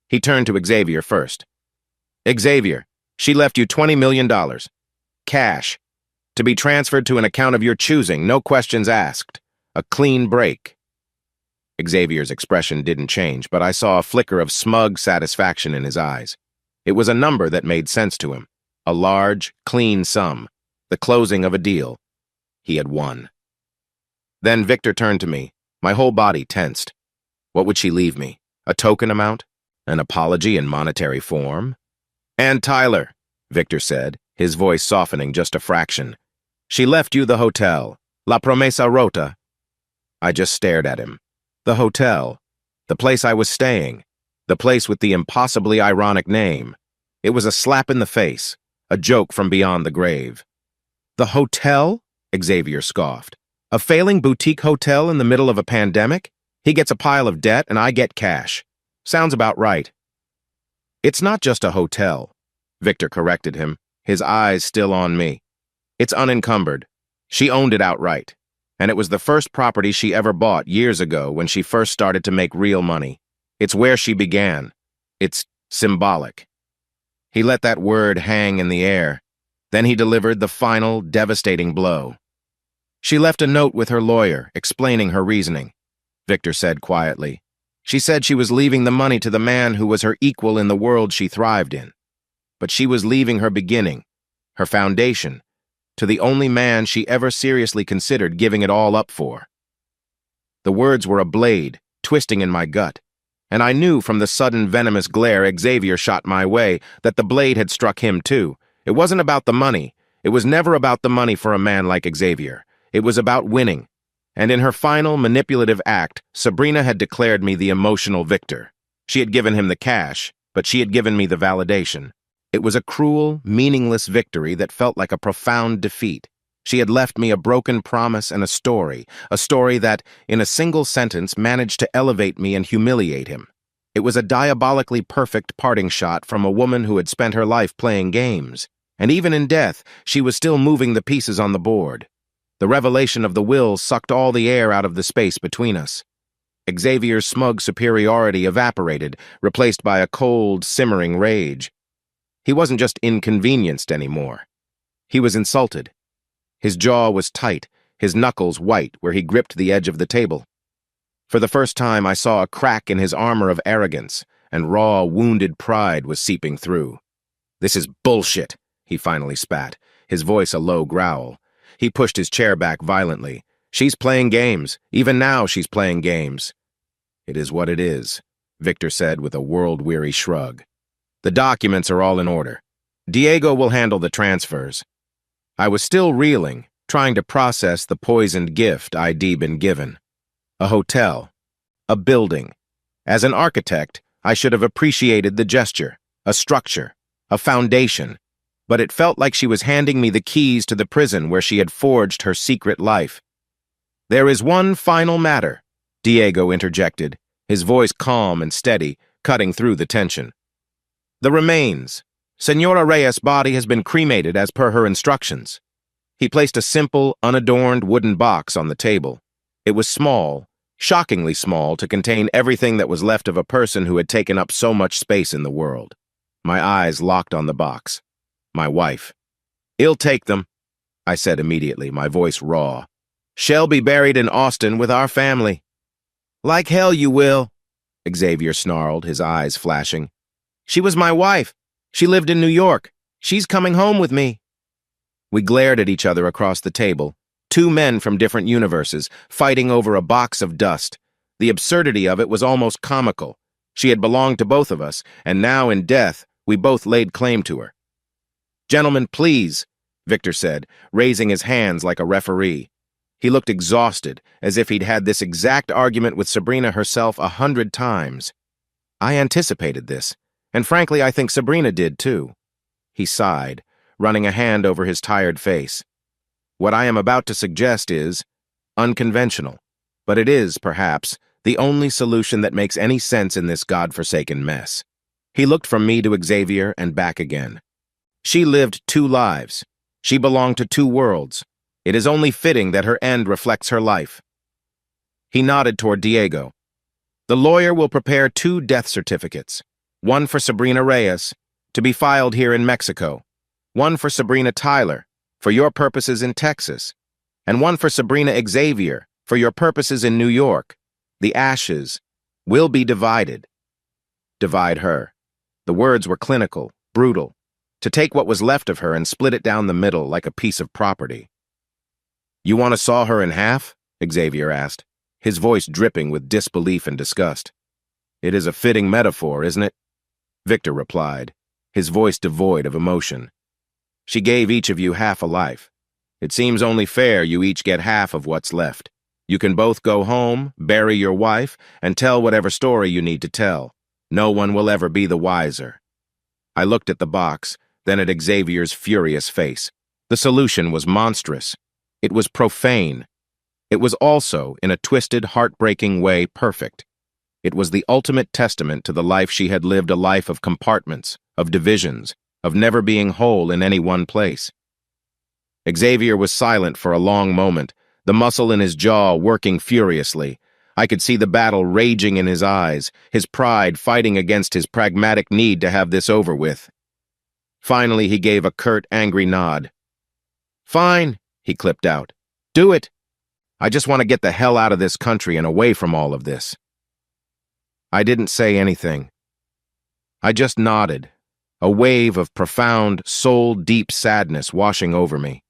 He turned to Xavier first. Xavier, she left you $20 million. Cash. To be transferred to an account of your choosing, no questions asked. A clean break. Xavier's expression didn't change, but I saw a flicker of smug satisfaction in his eyes. It was a number that made sense to him. A large, clean sum. The closing of a deal. He had won. Then Victor turned to me. My whole body tensed. What would she leave me? A token amount? An apology in monetary form? And Tyler, Victor said, his voice softening just a fraction. She left you the hotel. La Promesa Rota. I just stared at him. The hotel. The place I was staying. The place with the impossibly ironic name. It was a slap in the face. A joke from beyond the grave. The hotel? Xavier scoffed. A failing boutique hotel in the middle of a pandemic? He gets a pile of debt and I get cash. Sounds about right. It's not just a hotel, Victor corrected him, his eyes still on me. It's unencumbered. She owned it outright. And it was the first property she ever bought years ago when she first started to make real money. It's where she began. It's symbolic. He let that word hang in the air. Then he delivered the final, devastating blow. She left a note with her lawyer, explaining her reasoning, Victor said quietly. She said she was leaving the money to the man who was her equal in the world she thrived in. But she was leaving her beginning, her foundation, to the only man she ever seriously considered giving it all up for. The words were a blade, twisting in my gut, and I knew from the sudden venomous glare Xavier shot my way that the blade had struck him too. It wasn't about the money. It was never about the money for a man like Xavier. It was about winning. And in her final manipulative act, Sabrina had declared me the emotional victor. She had given him the cash, but she had given me the validation. It was a cruel, meaningless victory that felt like a profound defeat. She had left me a broken promise and a story that, in a single sentence, managed to elevate me and humiliate him. It was a diabolically perfect parting shot from a woman who had spent her life playing games, and even in death, she was still moving the pieces on the board. The revelation of the will sucked all the air out of the space between us. Xavier's smug superiority evaporated, replaced by a cold, simmering rage. He wasn't just inconvenienced anymore. He was insulted. His jaw was tight, his knuckles white where he gripped the edge of the table. For the first time, I saw a crack in his armor of arrogance, and raw, wounded pride was seeping through. "This is bullshit," he finally spat, his voice a low growl. He pushed his chair back violently. "She's playing games. Even now she's playing games." "It is what it is," Victor said with a world-weary shrug. "The documents are all in order. Diego will handle the transfers." I was still reeling, trying to process the poisoned gift I'd been given. A hotel. A building. As an architect, I should have appreciated the gesture, a structure, a foundation, but it felt like she was handing me the keys to the prison where she had forged her secret life. "There is one final matter," Diego interjected, his voice calm and steady, cutting through the tension. "The remains. Senora Reyes' body has been cremated as per her instructions." He placed a simple, unadorned wooden box on the table. It was small, shockingly small to contain everything that was left of a person who had taken up so much space in the world. My eyes locked on the box. My wife. "He'll take them," I said immediately, my voice raw. "She'll be buried in Austin with our family." "Like hell you will," Xavier snarled, his eyes flashing. "She was my wife. She lived in New York. She's coming home with me." We glared at each other across the table, two men from different universes, fighting over a box of dust. The absurdity of it was almost comical. She had belonged to both of us, and now in death, we both laid claim to her. "Gentlemen, please," Victor said, raising his hands like a referee. He looked exhausted, as if he'd had this exact argument with Sabrina herself 100 times. I anticipated this, and frankly, I think Sabrina did too. He sighed, running a hand over his tired face. "What I am about to suggest is unconventional, but it is, perhaps, the only solution that makes any sense in this godforsaken mess." He looked from me to Xavier and back again. "She lived 2 lives. She belonged to 2 worlds. It is only fitting that her end reflects her life." He nodded toward Diego. "The lawyer will prepare 2 death certificates, one for Sabrina Reyes, to be filed here in Mexico, one for Sabrina Tyler, for your purposes in Texas, and one for Sabrina Xavier, for your purposes in New York. The ashes will be divided." Divide her. The words were clinical, brutal. To take what was left of her and split it down the middle like a piece of property. "You want to saw her in half?" Xavier asked, his voice dripping with disbelief and disgust. "It is a fitting metaphor, isn't it?" Victor replied, his voice devoid of emotion. "She gave each of you half a life. It seems only fair you each get half of what's left. You can both go home, bury your wife, and tell whatever story you need to tell. No one will ever be the wiser." I looked at the box, then at Xavier's furious face. The solution was monstrous. It was profane. It was also, in a twisted, heartbreaking way, perfect. It was the ultimate testament to the life she had lived, a life of compartments, of divisions, of never being whole in any one place. Xavier was silent for a long moment, the muscle in his jaw working furiously. I could see the battle raging in his eyes, his pride fighting against his pragmatic need to have this over with. Finally, he gave a curt, angry nod. "Fine," he clipped out. "Do it. I just want to get the hell out of this country and away from all of this." I didn't say anything. I just nodded, a wave of profound, soul-deep sadness washing over me.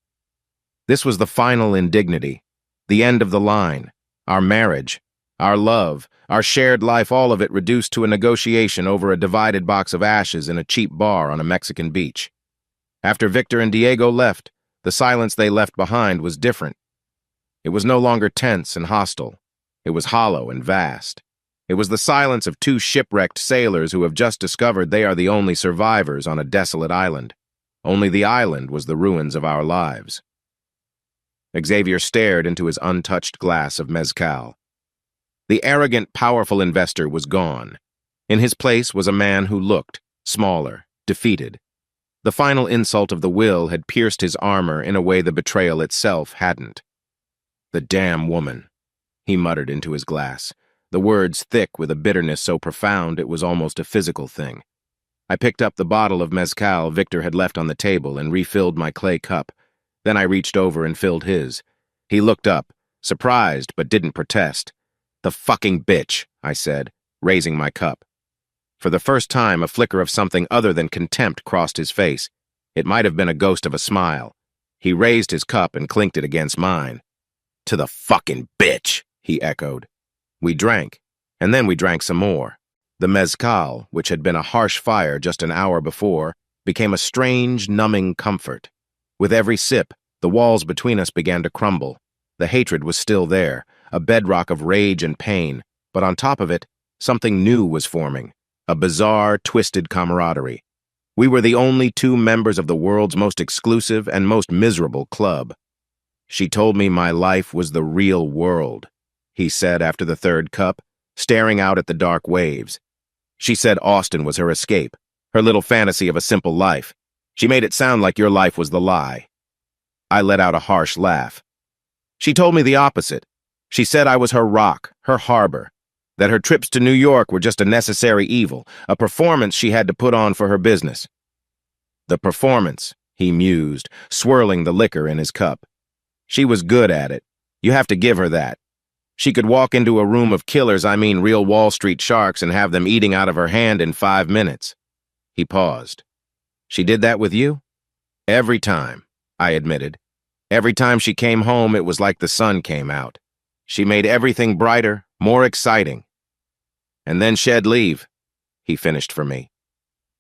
This was the final indignity, the end of the line, our marriage, our love, our shared life, all of it reduced to a negotiation over a divided box of ashes in a cheap bar on a Mexican beach. After Victor and Diego left, the silence they left behind was different. It was no longer tense and hostile. It was hollow and vast. It was the silence of 2 shipwrecked sailors who have just discovered they are the only survivors on a desolate island. Only the island was the ruins of our lives. Xavier stared into his untouched glass of mezcal. The arrogant, powerful investor was gone. In his place was a man who looked smaller, defeated. The final insult of the will had pierced his armor in a way the betrayal itself hadn't. "The damn woman," he muttered into his glass, the words thick with a bitterness so profound it was almost a physical thing. I picked up the bottle of mezcal Victor had left on the table and refilled my clay cup. Then I reached over and filled his. He looked up, surprised but didn't protest. "The fucking bitch," I said, raising my cup. For the first time, a flicker of something other than contempt crossed his face. It might have been a ghost of a smile. He raised his cup and clinked it against mine. "To the fucking bitch," he echoed. We drank, and then we drank some more. The mezcal, which had been a harsh fire just an hour before, became a strange, numbing comfort. With every sip, the walls between us began to crumble. The hatred was still there, a bedrock of rage and pain, but on top of it, something new was forming, a bizarre, twisted camaraderie. We were the only two members of the world's most exclusive and most miserable club. "She told me my life was the real world," he said after the third cup, staring out at the dark waves. "She said Austin was her escape, her little fantasy of a simple life. She made it sound like your life was the lie." I let out a harsh laugh. "She told me the opposite. She said I was her rock, her harbor, that her trips to New York were just a necessary evil, a performance she had to put on for her business." "The performance," he mused, swirling the liquor in his cup. "She was good at it. You have to give her that. She could walk into a room of killers, I mean real Wall Street sharks, and have them eating out of her hand in 5 minutes. He paused. "She did that with you?" "Every time," I admitted. "Every time she came home, it was like the sun came out. She made everything brighter, more exciting. And then she'd leave," he finished for me.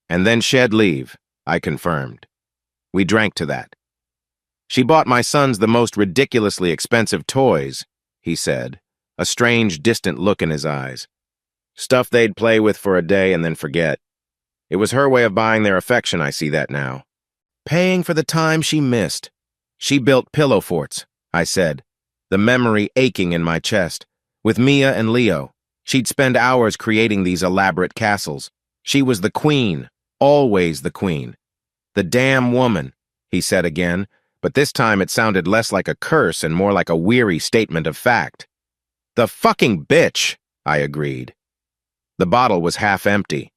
"And then she'd leave," I confirmed. We drank to that. "She bought my sons the most ridiculously expensive toys," he said, a strange, distant look in his eyes. "Stuff they'd play with for a day and then forget. It was her way of buying their affection, I see that now. Paying for the time she missed. She built pillow forts," I said, the memory aching in my chest. "With Mia and Leo. She'd spend hours creating these elaborate castles. She was the queen, always the queen. The damn woman," he said again, but this time it sounded less like a curse and more like a weary statement of fact. "The fucking bitch," I agreed. The bottle was half empty.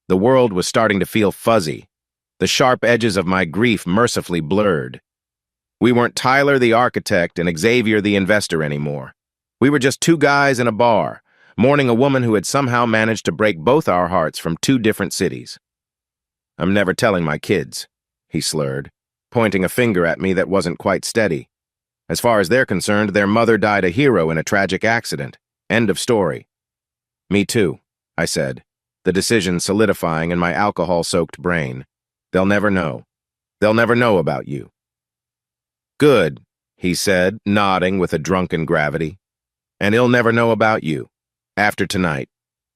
The world was starting to feel fuzzy. The sharp edges of my grief mercifully blurred. We weren't Tyler the architect and Xavier the investor anymore. We were just two guys in a bar, mourning a woman who had somehow managed to break both our hearts from 2 different cities. "I'm never telling my kids," he slurred, pointing a finger at me that wasn't quite steady. "As far as they're concerned, their mother died a hero in a tragic accident. End of story." "Me too," I said, the decision solidifying in my alcohol-soaked brain. "They'll never know. They'll never know about you." "Good," he said, nodding with a drunken gravity. "And he'll never know about you. After tonight.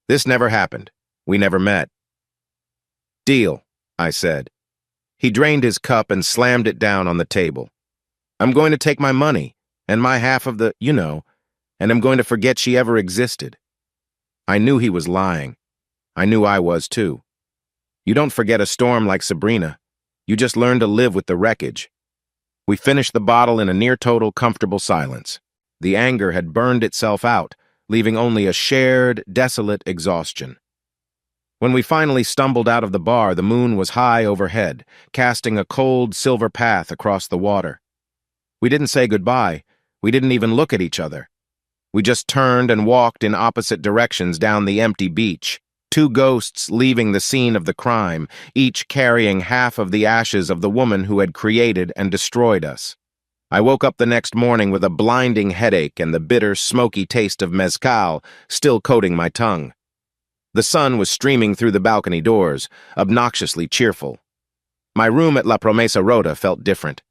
This never happened. We never met." "Deal," I said. He drained his cup and slammed it down on the table. "I'm going to take my money, and my half of the, and I'm going to forget she ever existed." I knew he was lying. I knew I was too. You don't forget a storm like Sabrina. You just learn to live with the wreckage. We finished the bottle in a near-total comfortable silence. The anger had burned itself out, leaving only a shared, desolate exhaustion. When we finally stumbled out of the bar, the moon was high overhead, casting a cold, silver path across the water. We didn't say goodbye. We didn't even look at each other. We just turned and walked in opposite directions down the empty beach, 2 ghosts leaving the scene of the crime, each carrying half of the ashes of the woman who had created and destroyed us. I woke up the next morning with a blinding headache and the bitter, smoky taste of mezcal still coating my tongue. The sun was streaming through the balcony doors, obnoxiously cheerful. My room at La Promesa Rota felt different.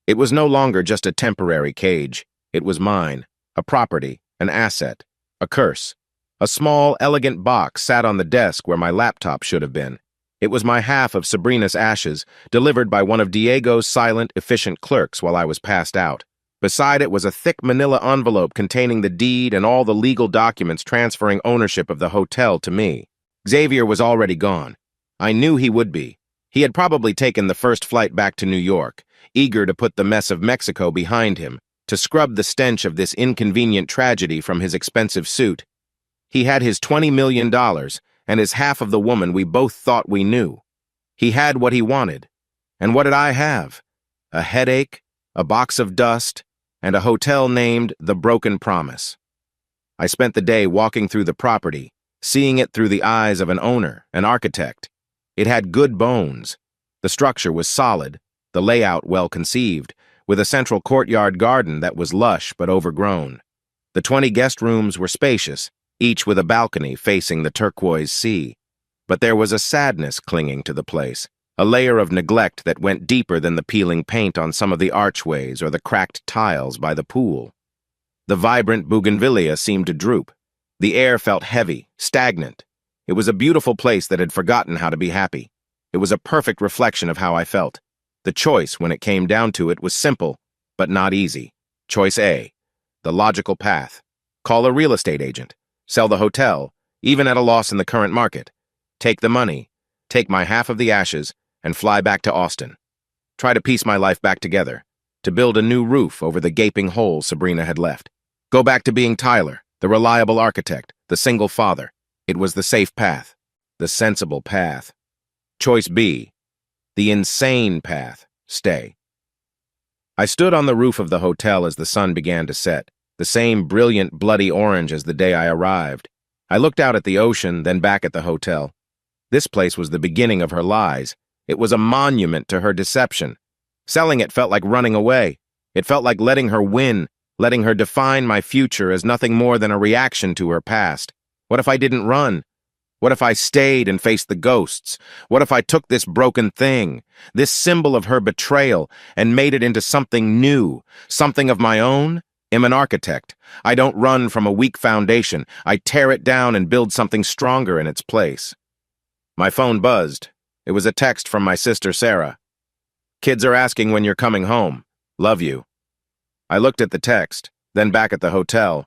It was no longer just a temporary cage. It was mine, a property, an asset, a curse. A small, elegant box sat on the desk where my laptop should have been. It was my half of Sabrina's ashes, delivered by one of Diego's silent, efficient clerks while I was passed out. Beside it was a thick manila envelope containing the deed and all the legal documents transferring ownership of the hotel to me. Xavier was already gone. I knew he would be. He had probably taken the first flight back to New York, eager to put the mess of Mexico behind him, to scrub the stench of this inconvenient tragedy from his expensive suit. He had his $20 million and his half of the woman we both thought we knew. He had what he wanted. And what did I have? A headache, a box of dust, and a hotel named The Broken Promise. I spent the day walking through the property, seeing it through the eyes of an owner, an architect. It had good bones. The structure was solid, the layout well conceived, with a central courtyard garden that was lush but overgrown. The 20 guest rooms were spacious, each with a balcony facing the turquoise sea. But there was a sadness clinging to the place, a layer of neglect that went deeper than the peeling paint on some of the archways or the cracked tiles by the pool. The vibrant bougainvillea seemed to droop. The air felt heavy, stagnant. It was a beautiful place that had forgotten how to be happy. It was a perfect reflection of how I felt. The choice, when it came down to it, was simple, but not easy. Choice A, the logical path. Call a real estate agent. Sell the hotel, even at a loss in the current market. Take the money, take my half of the ashes, and fly back to Austin. Try to piece my life back together, to build a new roof over the gaping hole Sabrina had left. Go back to being Tyler, the reliable architect, the single father. It was the safe path, the sensible path. Choice B, the insane path. Stay. I stood on the roof of the hotel as the sun began to set, the same brilliant bloody orange as the day I arrived. I looked out at the ocean, then back at the hotel. This place was the beginning of her lies. It was a monument to her deception. Selling it felt like running away. It felt like letting her win, letting her define my future as nothing more than a reaction to her past. What if I didn't run? What if I stayed and faced the ghosts? What if I took this broken thing, this symbol of her betrayal, and made it into something new, something of my own? I'm an architect. I don't run from a weak foundation. I tear it down and build something stronger in its place. My phone buzzed. It was a text from my sister Sarah. Kids are asking when you're coming home. Love you. I looked at the text, then back at the hotel.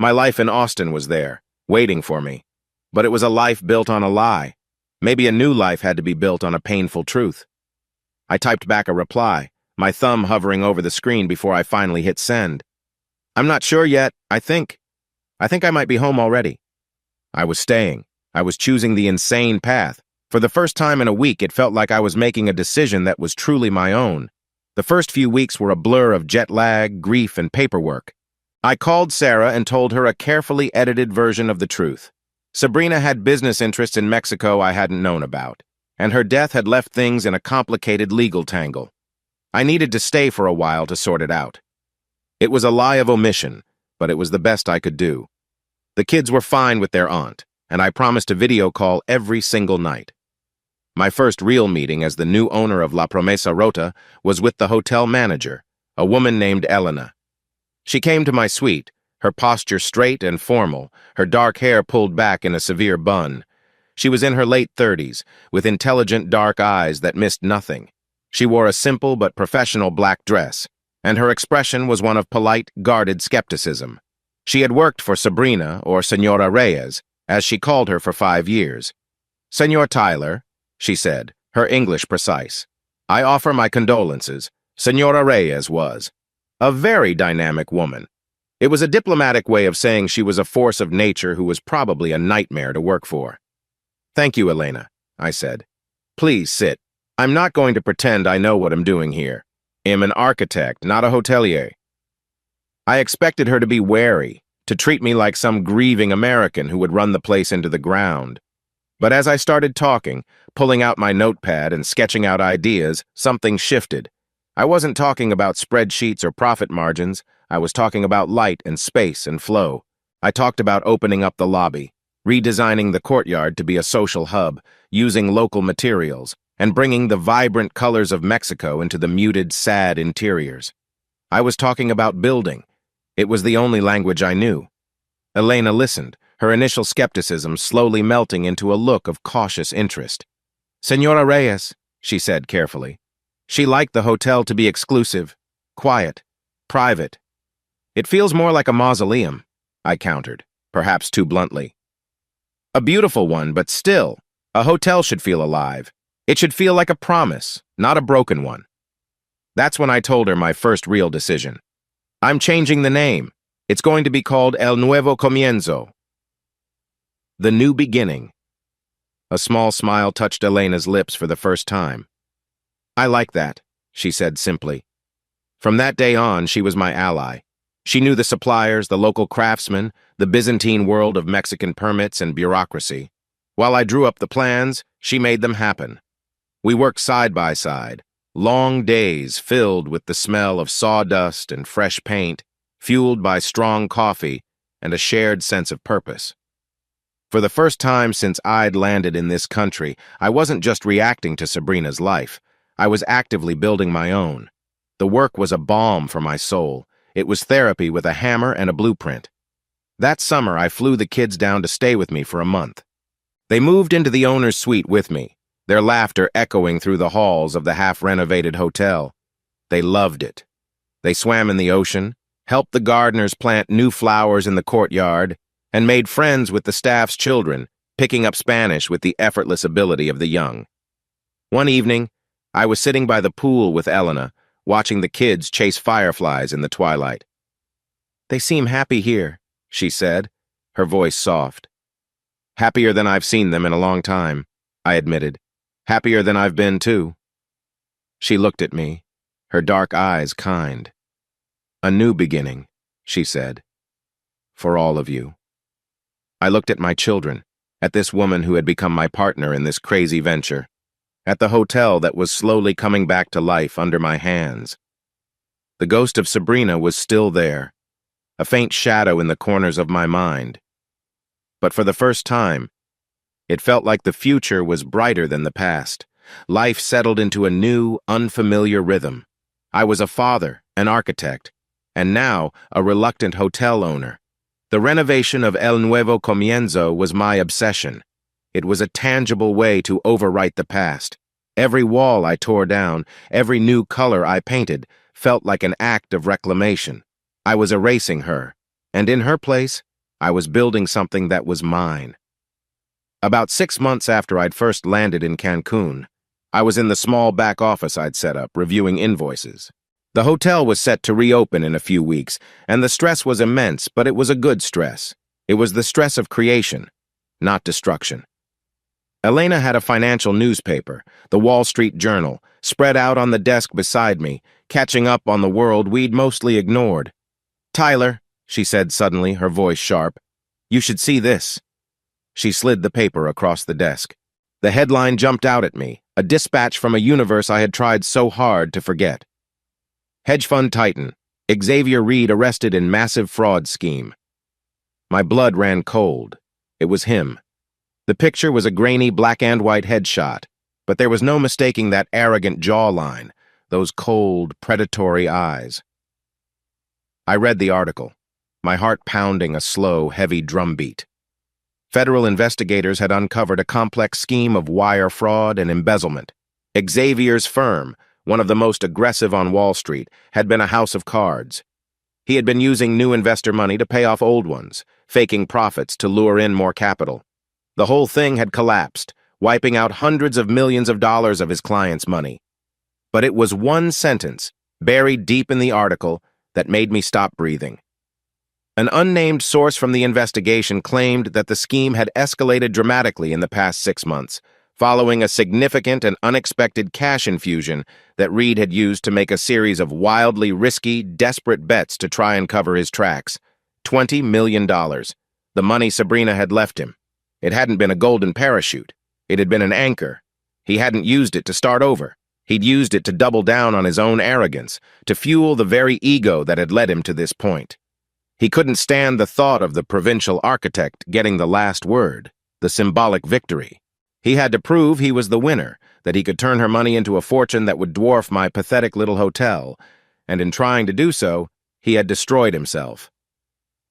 My life in Austin was there, waiting for me. But it was a life built on a lie. Maybe a new life had to be built on a painful truth. I typed back a reply, my thumb hovering over the screen before I finally hit send. I'm not sure yet. I think I might be home already. I was staying. I was choosing the insane path. For the first time in a week, it felt like I was making a decision that was truly my own. The first few weeks were a blur of jet lag, grief, and paperwork. I called Sarah and told her a carefully edited version of the truth. Sabrina had business interests in Mexico I hadn't known about, and her death had left things in a complicated legal tangle. I needed to stay for a while to sort it out. It was a lie of omission, but it was the best I could do. The kids were fine with their aunt, and I promised a video call every single night. My first real meeting as the new owner of La Promesa Rota was with the hotel manager, a woman named Elena. She came to my suite, her posture straight and formal, her dark hair pulled back in a severe bun. She was in her late 30s, with intelligent dark eyes that missed nothing. She wore a simple but professional black dress, and her expression was one of polite, guarded skepticism. She had worked for Sabrina, or Señora Reyes, as she called her for 5 years. "Señor Tyler," she said, her English precise. "I offer my condolences." Señora Reyes was a very dynamic woman. It was a diplomatic way of saying she was a force of nature who was probably a nightmare to work for. "Thank you, Elena," I said. "Please sit. I'm not going to pretend I know what I'm doing here. I'm an architect, not a hotelier." I expected her to be wary, to treat me like some grieving American who would run the place into the ground. But as I started talking, pulling out my notepad and sketching out ideas, something shifted. I wasn't talking about spreadsheets or profit margins. I was talking about light and space and flow. I talked about opening up the lobby, redesigning the courtyard to be a social hub, using local materials, and bringing the vibrant colors of Mexico into the muted, sad interiors. I was talking about building. It was the only language I knew. Elena listened, her initial skepticism slowly melting into a look of cautious interest. "Señora Reyes," she said carefully. She liked the hotel to be exclusive, quiet, private. "It feels more like a mausoleum," I countered, perhaps too bluntly. A beautiful one, but still, a hotel should feel alive. It should feel like a promise, not a broken one. That's when I told her my first real decision. I'm changing the name. It's going to be called El Nuevo Comienzo. The New Beginning. A small smile touched Elena's lips for the first time. I like that, she said simply. From that day on, she was my ally. She knew the suppliers, the local craftsmen, the Byzantine world of Mexican permits and bureaucracy. While I drew up the plans, she made them happen. We worked side by side, long days filled with the smell of sawdust and fresh paint, fueled by strong coffee and a shared sense of purpose. For the first time since I'd landed in this country, I wasn't just reacting to Sabrina's life. I was actively building my own. The work was a balm for my soul. It was therapy with a hammer and a blueprint. That summer, I flew the kids down to stay with me for a month. They moved into the owner's suite with me, their laughter echoing through the halls of the half-renovated hotel. They loved it. They swam in the ocean, helped the gardeners plant new flowers in the courtyard, and made friends with the staff's children, picking up Spanish with the effortless ability of the young. One evening, I was sitting by the pool with Elena, watching the kids chase fireflies in the twilight. They seem happy here, she said, her voice soft. Happier than I've seen them in a long time, I admitted. Happier than I've been, too. She looked at me, her dark eyes kind. A new beginning, she said. For all of you. I looked at my children, at this woman who had become my partner in this crazy venture, at the hotel that was slowly coming back to life under my hands. The ghost of Sabrina was still there, a faint shadow in the corners of my mind. But for the first time, it felt like the future was brighter than the past. Life settled into a new, unfamiliar rhythm. I was a father, an architect, and now a reluctant hotel owner. The renovation of El Nuevo Comienzo was my obsession. It was a tangible way to overwrite the past. Every wall I tore down, every new color I painted, felt like an act of reclamation. I was erasing her, and in her place, I was building something that was mine. About 6 months after I'd first landed in Cancun, I was in the small back office I'd set up, reviewing invoices. The hotel was set to reopen in a few weeks, and the stress was immense, but it was a good stress. It was the stress of creation, not destruction. Elena had a financial newspaper, the Wall Street Journal, spread out on the desk beside me, catching up on the world we'd mostly ignored. Tyler, she said suddenly, her voice sharp, you should see this. She slid the paper across the desk. The headline jumped out at me, a dispatch from a universe I had tried so hard to forget. Hedge fund titan, Xavier Reed arrested in massive fraud scheme. My blood ran cold. It was him. The picture was a grainy black and white headshot, but there was no mistaking that arrogant jawline, those cold, predatory eyes. I read the article, my heart pounding a slow, heavy drumbeat. Federal investigators had uncovered a complex scheme of wire fraud and embezzlement. Xavier's firm, one of the most aggressive on Wall Street, had been a house of cards. He had been using new investor money to pay off old ones, faking profits to lure in more capital. The whole thing had collapsed, wiping out hundreds of millions of dollars of his clients' money. But it was one sentence, buried deep in the article, that made me stop breathing. An unnamed source from the investigation claimed that the scheme had escalated dramatically in the past 6 months, following a significant and unexpected cash infusion that Reed had used to make a series of wildly risky, desperate bets to try and cover his tracks. $20 million. The money Sabrina had left him. It hadn't been a golden parachute. It had been an anchor. He hadn't used it to start over. He'd used it to double down on his own arrogance, to fuel the very ego that had led him to this point. He couldn't stand the thought of the provincial architect getting the last word, the symbolic victory. He had to prove he was the winner, that he could turn her money into a fortune that would dwarf my pathetic little hotel, and in trying to do so, he had destroyed himself.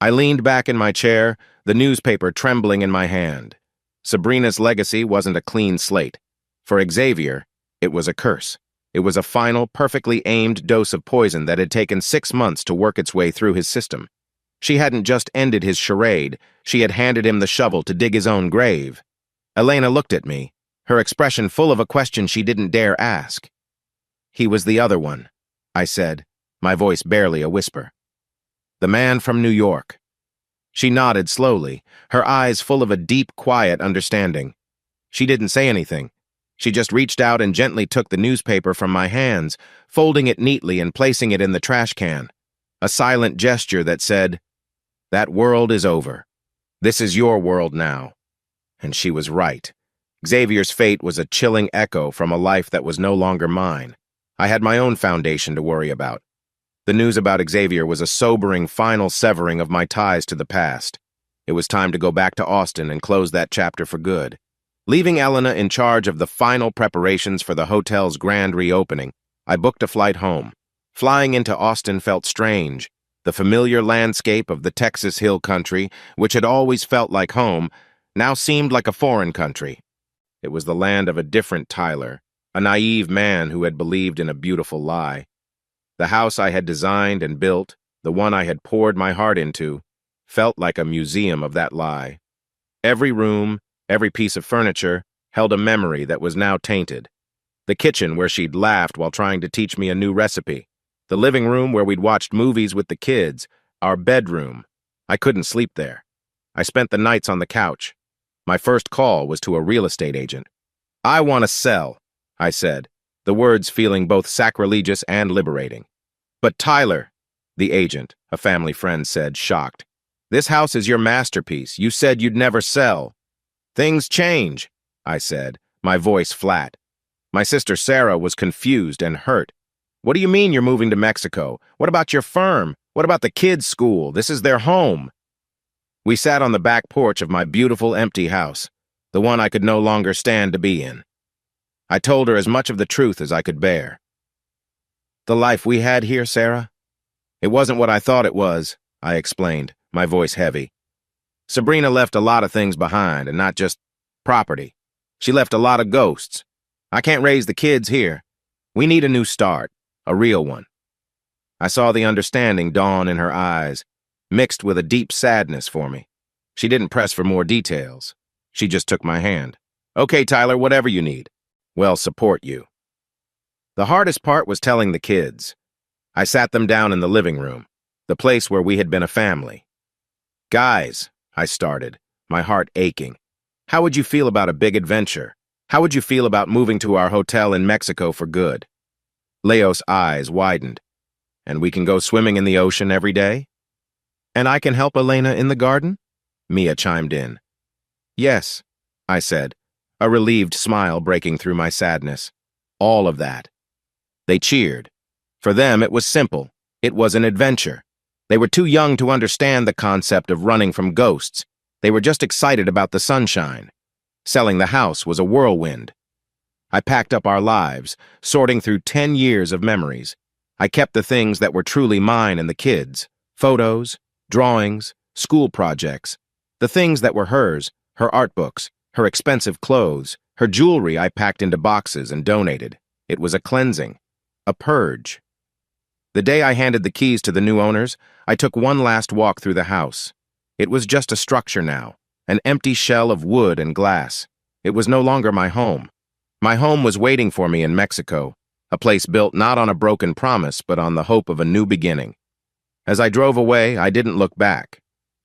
I leaned back in my chair, the newspaper trembling in my hand. Sabrina's legacy wasn't a clean slate. For Xavier, it was a curse. It was a final, perfectly aimed dose of poison that had taken 6 months to work its way through his system. She hadn't just ended his charade, she had handed him the shovel to dig his own grave. Elena looked at me, her expression full of a question she didn't dare ask. "He was the other one," I said, my voice barely a whisper. "The man from New York." She nodded slowly, her eyes full of a deep, quiet understanding. She didn't say anything. She just reached out and gently took the newspaper from my hands, folding it neatly and placing it in the trash can. A silent gesture that said, "That world is over. This is your world now." And she was right. Xavier's fate was a chilling echo from a life that was no longer mine. I had my own foundation to worry about. The news about Xavier was a sobering final severing of my ties to the past. It was time to go back to Austin and close that chapter for good. Leaving Elena in charge of the final preparations for the hotel's grand reopening, I booked a flight home. Flying into Austin felt strange. The familiar landscape of the Texas Hill Country, which had always felt like home, now seemed like a foreign country. It was the land of a different Tyler, a naive man who had believed in a beautiful lie. The house I had designed and built, the one I had poured my heart into, felt like a museum of that lie. Every room, every piece of furniture, held a memory that was now tainted. The kitchen where she'd laughed while trying to teach me a new recipe. The living room where we'd watched movies with the kids. Our bedroom. I couldn't sleep there. I spent the nights on the couch. My first call was to a real estate agent. "I want to sell," I said, the words feeling both sacrilegious and liberating. "But Tyler," the agent, a family friend, said, shocked, "this house is your masterpiece. You said you'd never sell." "Things change," I said, my voice flat. My sister Sarah was confused and hurt. "What do you mean you're moving to Mexico? What about your firm? What about the kids' school? This is their home." We sat on the back porch of my beautiful empty house, the one I could no longer stand to be in. I told her as much of the truth as I could bear. "The life we had here, Sarah? It wasn't what I thought it was," I explained, my voice heavy. "Sabrina left a lot of things behind, and not just property. She left a lot of ghosts. I can't raise the kids here. We need a new start, a real one." I saw the understanding dawn in her eyes, mixed with a deep sadness for me. She didn't press for more details. She just took my hand. "Okay, Tyler, whatever you need. We'll support you." The hardest part was telling the kids. I sat them down in the living room, the place where we had been a family. "Guys," I started, my heart aching, "how would you feel about a big adventure? How would you feel about moving to our hotel in Mexico for good?" Leo's eyes widened. "And we can go swimming in the ocean every day?" "And I can help Elena in the garden?" Mia chimed in. "Yes," I said, a relieved smile breaking through my sadness. "All of that." They cheered. For them, it was simple. It was an adventure. They were too young to understand the concept of running from ghosts. They were just excited about the sunshine. Selling the house was a whirlwind. I packed up our lives, sorting through 10 years of memories. I kept the things that were truly mine and the kids. Photos, drawings, school projects. The things that were hers, her art books, her expensive clothes, her jewelry I packed into boxes and donated. It was a cleansing, a purge. The day I handed the keys to the new owners, I took one last walk through the house. It was just a structure now, an empty shell of wood and glass. It was no longer my home. My home was waiting for me in Mexico, a place built not on a broken promise, but on the hope of a new beginning. As I drove away, I didn't look back.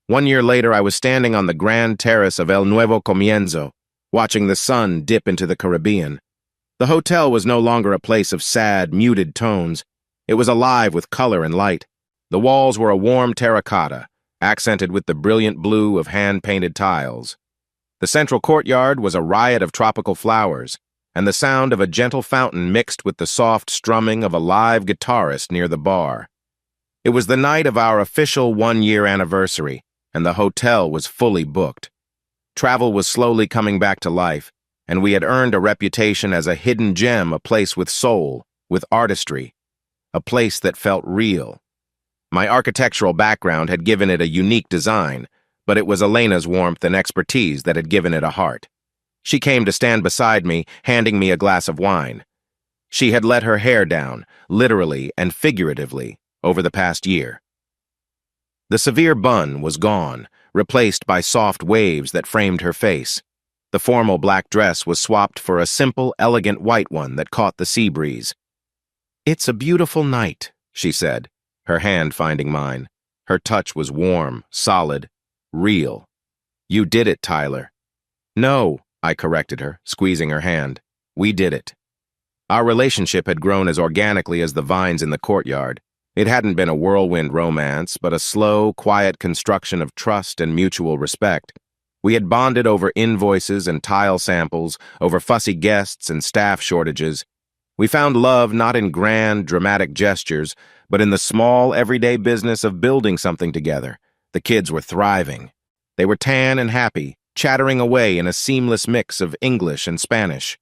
1 year later, I was standing on the grand terrace of El Nuevo Comienzo, watching the sun dip into the Caribbean. The hotel was no longer a place of sad, muted tones. It was alive with color and light. The walls were a warm terracotta, accented with the brilliant blue of hand-painted tiles. The central courtyard was a riot of tropical flowers, and the sound of a gentle fountain mixed with the soft strumming of a live guitarist near the bar. It was the night of our official 1-year anniversary, and the hotel was fully booked. Travel was slowly coming back to life, and we had earned a reputation as a hidden gem, a place with soul, with artistry, a place that felt real. My architectural background had given it a unique design, but it was Elena's warmth and expertise that had given it a heart. She came to stand beside me, handing me a glass of wine. She had let her hair down, literally and figuratively, over the past year. The severe bun was gone, replaced by soft waves that framed her face. The formal black dress was swapped for a simple, elegant white one that caught the sea breeze. "It's a beautiful night," she said, her hand finding mine. Her touch was warm, solid, real. "You did it, Tyler." "No," I corrected her, squeezing her hand. "We did it." Our relationship had grown as organically as the vines in the courtyard. It hadn't been a whirlwind romance, but a slow, quiet construction of trust and mutual respect. We had bonded over invoices and tile samples, over fussy guests and staff shortages. We found love not in grand, dramatic gestures, but in the small, everyday business of building something together. The kids were thriving. They were tan and happy, chattering away in a seamless mix of English and Spanish.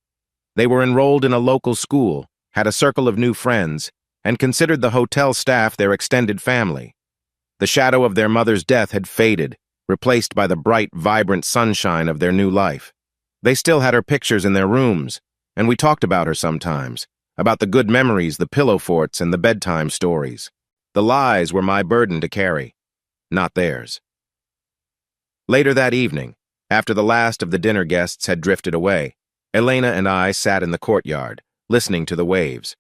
They were enrolled in a local school, had a circle of new friends, and considered the hotel staff their extended family. The shadow of their mother's death had faded, replaced by the bright, vibrant sunshine of their new life. They still had her pictures in their rooms, and we talked about her sometimes, about the good memories, the pillow forts, and the bedtime stories. The lies were my burden to carry, not theirs. Later that evening, after the last of the dinner guests had drifted away, Elena and I sat in the courtyard, listening to the waves.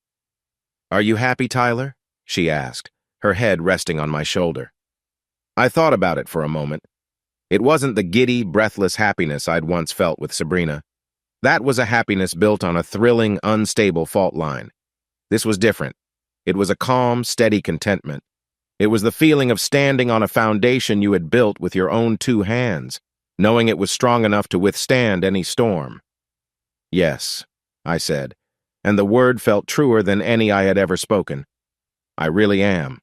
"Are you happy, Tyler?" she asked, her head resting on my shoulder. I thought about it for a moment. It wasn't the giddy, breathless happiness I'd once felt with Sabrina. That was a happiness built on a thrilling, unstable fault line. This was different. It was a calm, steady contentment. It was the feeling of standing on a foundation you had built with your own two hands, knowing it was strong enough to withstand any storm. "Yes," I said, and the word felt truer than any I had ever spoken. "I really am."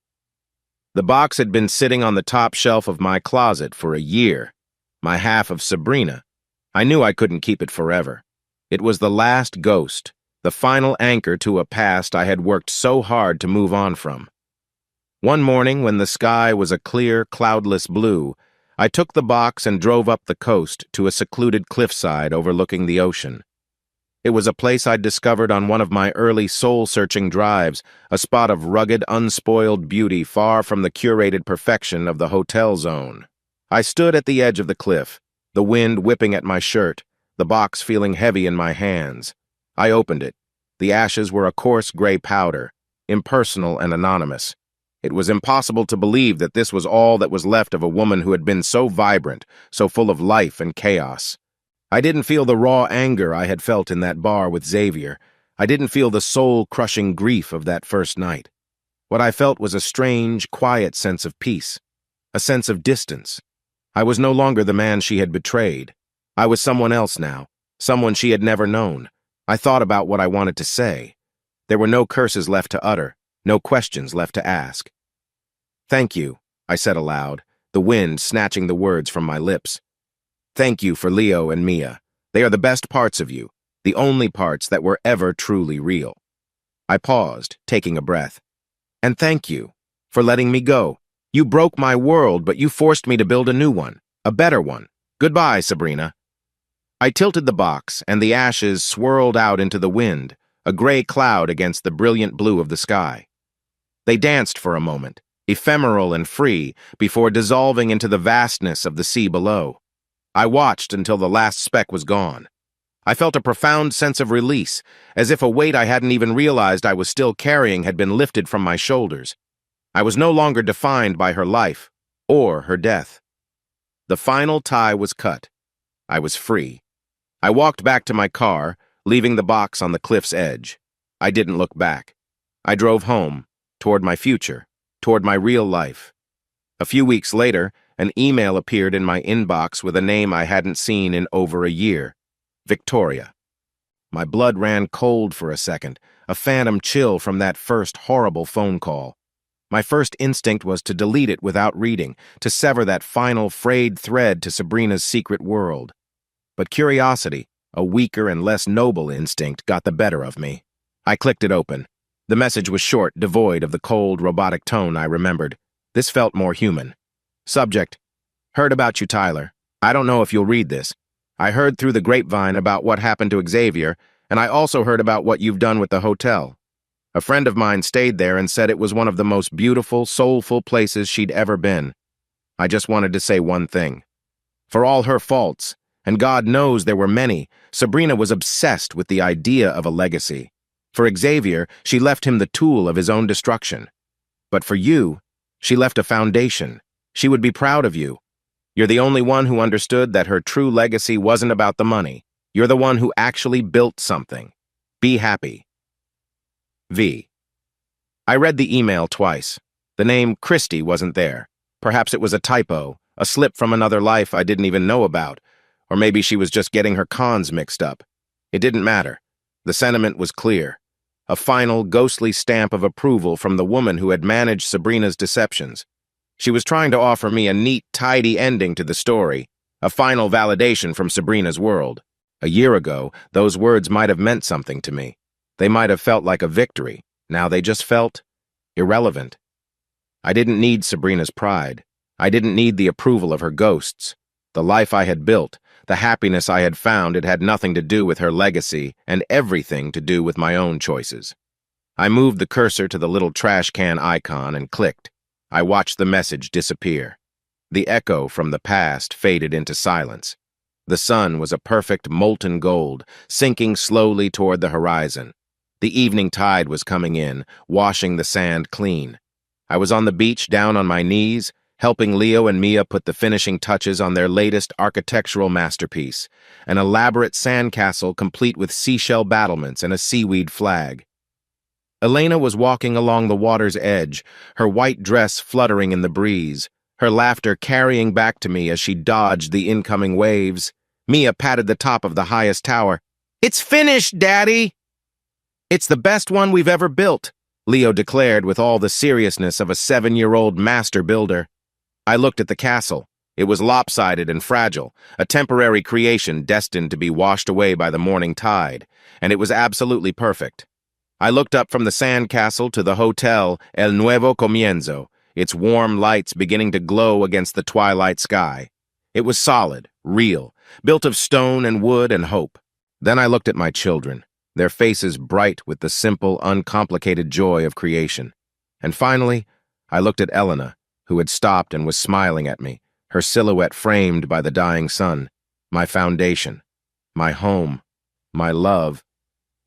The box had been sitting on the top shelf of my closet for a year, my half of Sabrina. I knew I couldn't keep it forever. It was the last ghost, the final anchor to a past I had worked so hard to move on from. One morning, when the sky was a clear, cloudless blue, I took the box and drove up the coast to a secluded cliffside overlooking the ocean. It was a place I'd discovered on one of my early soul-searching drives, a spot of rugged, unspoiled beauty far from the curated perfection of the hotel zone. I stood at the edge of the cliff, the wind whipping at my shirt, the box feeling heavy in my hands. I opened it. The ashes were a coarse gray powder, impersonal and anonymous. It was impossible to believe that this was all that was left of a woman who had been so vibrant, so full of life and chaos. I didn't feel the raw anger I had felt in that bar with Xavier. I didn't feel the soul-crushing grief of that first night. What I felt was a strange, quiet sense of peace, a sense of distance. I was no longer the man she had betrayed. I was someone else now, someone she had never known. I thought about what I wanted to say. There were no curses left to utter, no questions left to ask. "Thank you," I said aloud, the wind snatching the words from my lips. "Thank you for Leo and Mia. They are the best parts of you, the only parts that were ever truly real." I paused, taking a breath. "And thank you for letting me go. You broke my world, but you forced me to build a new one, a better one. Goodbye, Sabrina." I tilted the box, and the ashes swirled out into the wind, a gray cloud against the brilliant blue of the sky. They danced for a moment, ephemeral and free, before dissolving into the vastness of the sea below. I watched until the last speck was gone. I felt a profound sense of release, as if a weight I hadn't even realized I was still carrying had been lifted from my shoulders. I was no longer defined by her life or her death. The final tie was cut. I was free. I walked back to my car, leaving the box on the cliff's edge. I didn't look back. I drove home, toward my future, toward my real life. A few weeks later, an email appeared in my inbox with a name I hadn't seen in over a year. Victoria. My blood ran cold for a second, a phantom chill from that first horrible phone call. My first instinct was to delete it without reading, to sever that final frayed thread to Sabrina's secret world. But curiosity, a weaker and less noble instinct, got the better of me. I clicked it open. The message was short, devoid of the cold, robotic tone I remembered. This felt more human. Subject: "Heard about you, Tyler. I don't know if you'll read this. I heard through the grapevine about what happened to Xavier, and I also heard about what you've done with the hotel. A friend of mine stayed there and said it was one of the most beautiful, soulful places she'd ever been. I just wanted to say one thing. For all her faults, and God knows there were many, Sabrina was obsessed with the idea of a legacy. For Xavier, she left him the tool of his own destruction. But for you, she left a foundation. She would be proud of you. You're the only one who understood that her true legacy wasn't about the money. You're the one who actually built something. Be happy. V. I read the email twice. The name Christie wasn't there. Perhaps it was a typo, a slip from another life I didn't even know about, or maybe she was just getting her cons mixed up. It didn't matter. The sentiment was clear. A final, ghostly stamp of approval from the woman who had managed Sabrina's deceptions. She was trying to offer me a neat, tidy ending to the story, a final validation from Sabrina's world. A year ago, those words might have meant something to me. They might have felt like a victory. Now they just felt irrelevant. I didn't need Sabrina's pride. I didn't need the approval of her ghosts. The life I had built, the happiness I had found, it had nothing to do with her legacy and everything to do with my own choices. I moved the cursor to the little trash can icon and clicked. I watched the message disappear. The echo from the past faded into silence. The sun was a perfect molten gold, sinking slowly toward the horizon. The evening tide was coming in, washing the sand clean. I was on the beach, down on my knees, helping Leo and Mia put the finishing touches on their latest architectural masterpiece, an elaborate sandcastle complete with seashell battlements and a seaweed flag. Elena was walking along the water's edge, her white dress fluttering in the breeze, her laughter carrying back to me as she dodged the incoming waves. Mia patted the top of the highest tower. "It's finished, Daddy!" "It's the best one we've ever built," Leo declared with all the seriousness of a 7-year-old master builder. I looked at the castle. It was lopsided and fragile, a temporary creation destined to be washed away by the morning tide, and it was absolutely perfect. I looked up from the sandcastle to the hotel El Nuevo Comienzo, its warm lights beginning to glow against the twilight sky. It was solid, real, built of stone and wood and hope. Then I looked at my children, their faces bright with the simple, uncomplicated joy of creation. And finally, I looked at Elena, who had stopped and was smiling at me, her silhouette framed by the dying sun. My foundation, my home, my love.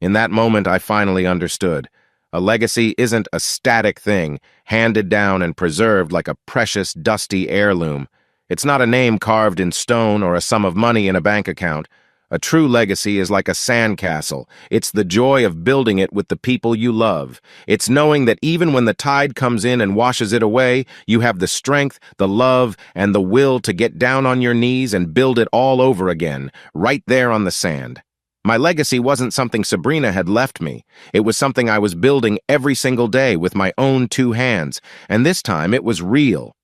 In that moment, I finally understood. A legacy isn't a static thing, handed down and preserved like a precious, dusty heirloom. It's not a name carved in stone or a sum of money in a bank account. A true legacy is like a sandcastle. It's the joy of building it with the people you love. It's knowing that even when the tide comes in and washes it away, you have the strength, the love, and the will to get down on your knees and build it all over again, right there on the sand. My legacy wasn't something Sabrina had left me. It was something I was building every single day with my own 2 hands, and this time it was real.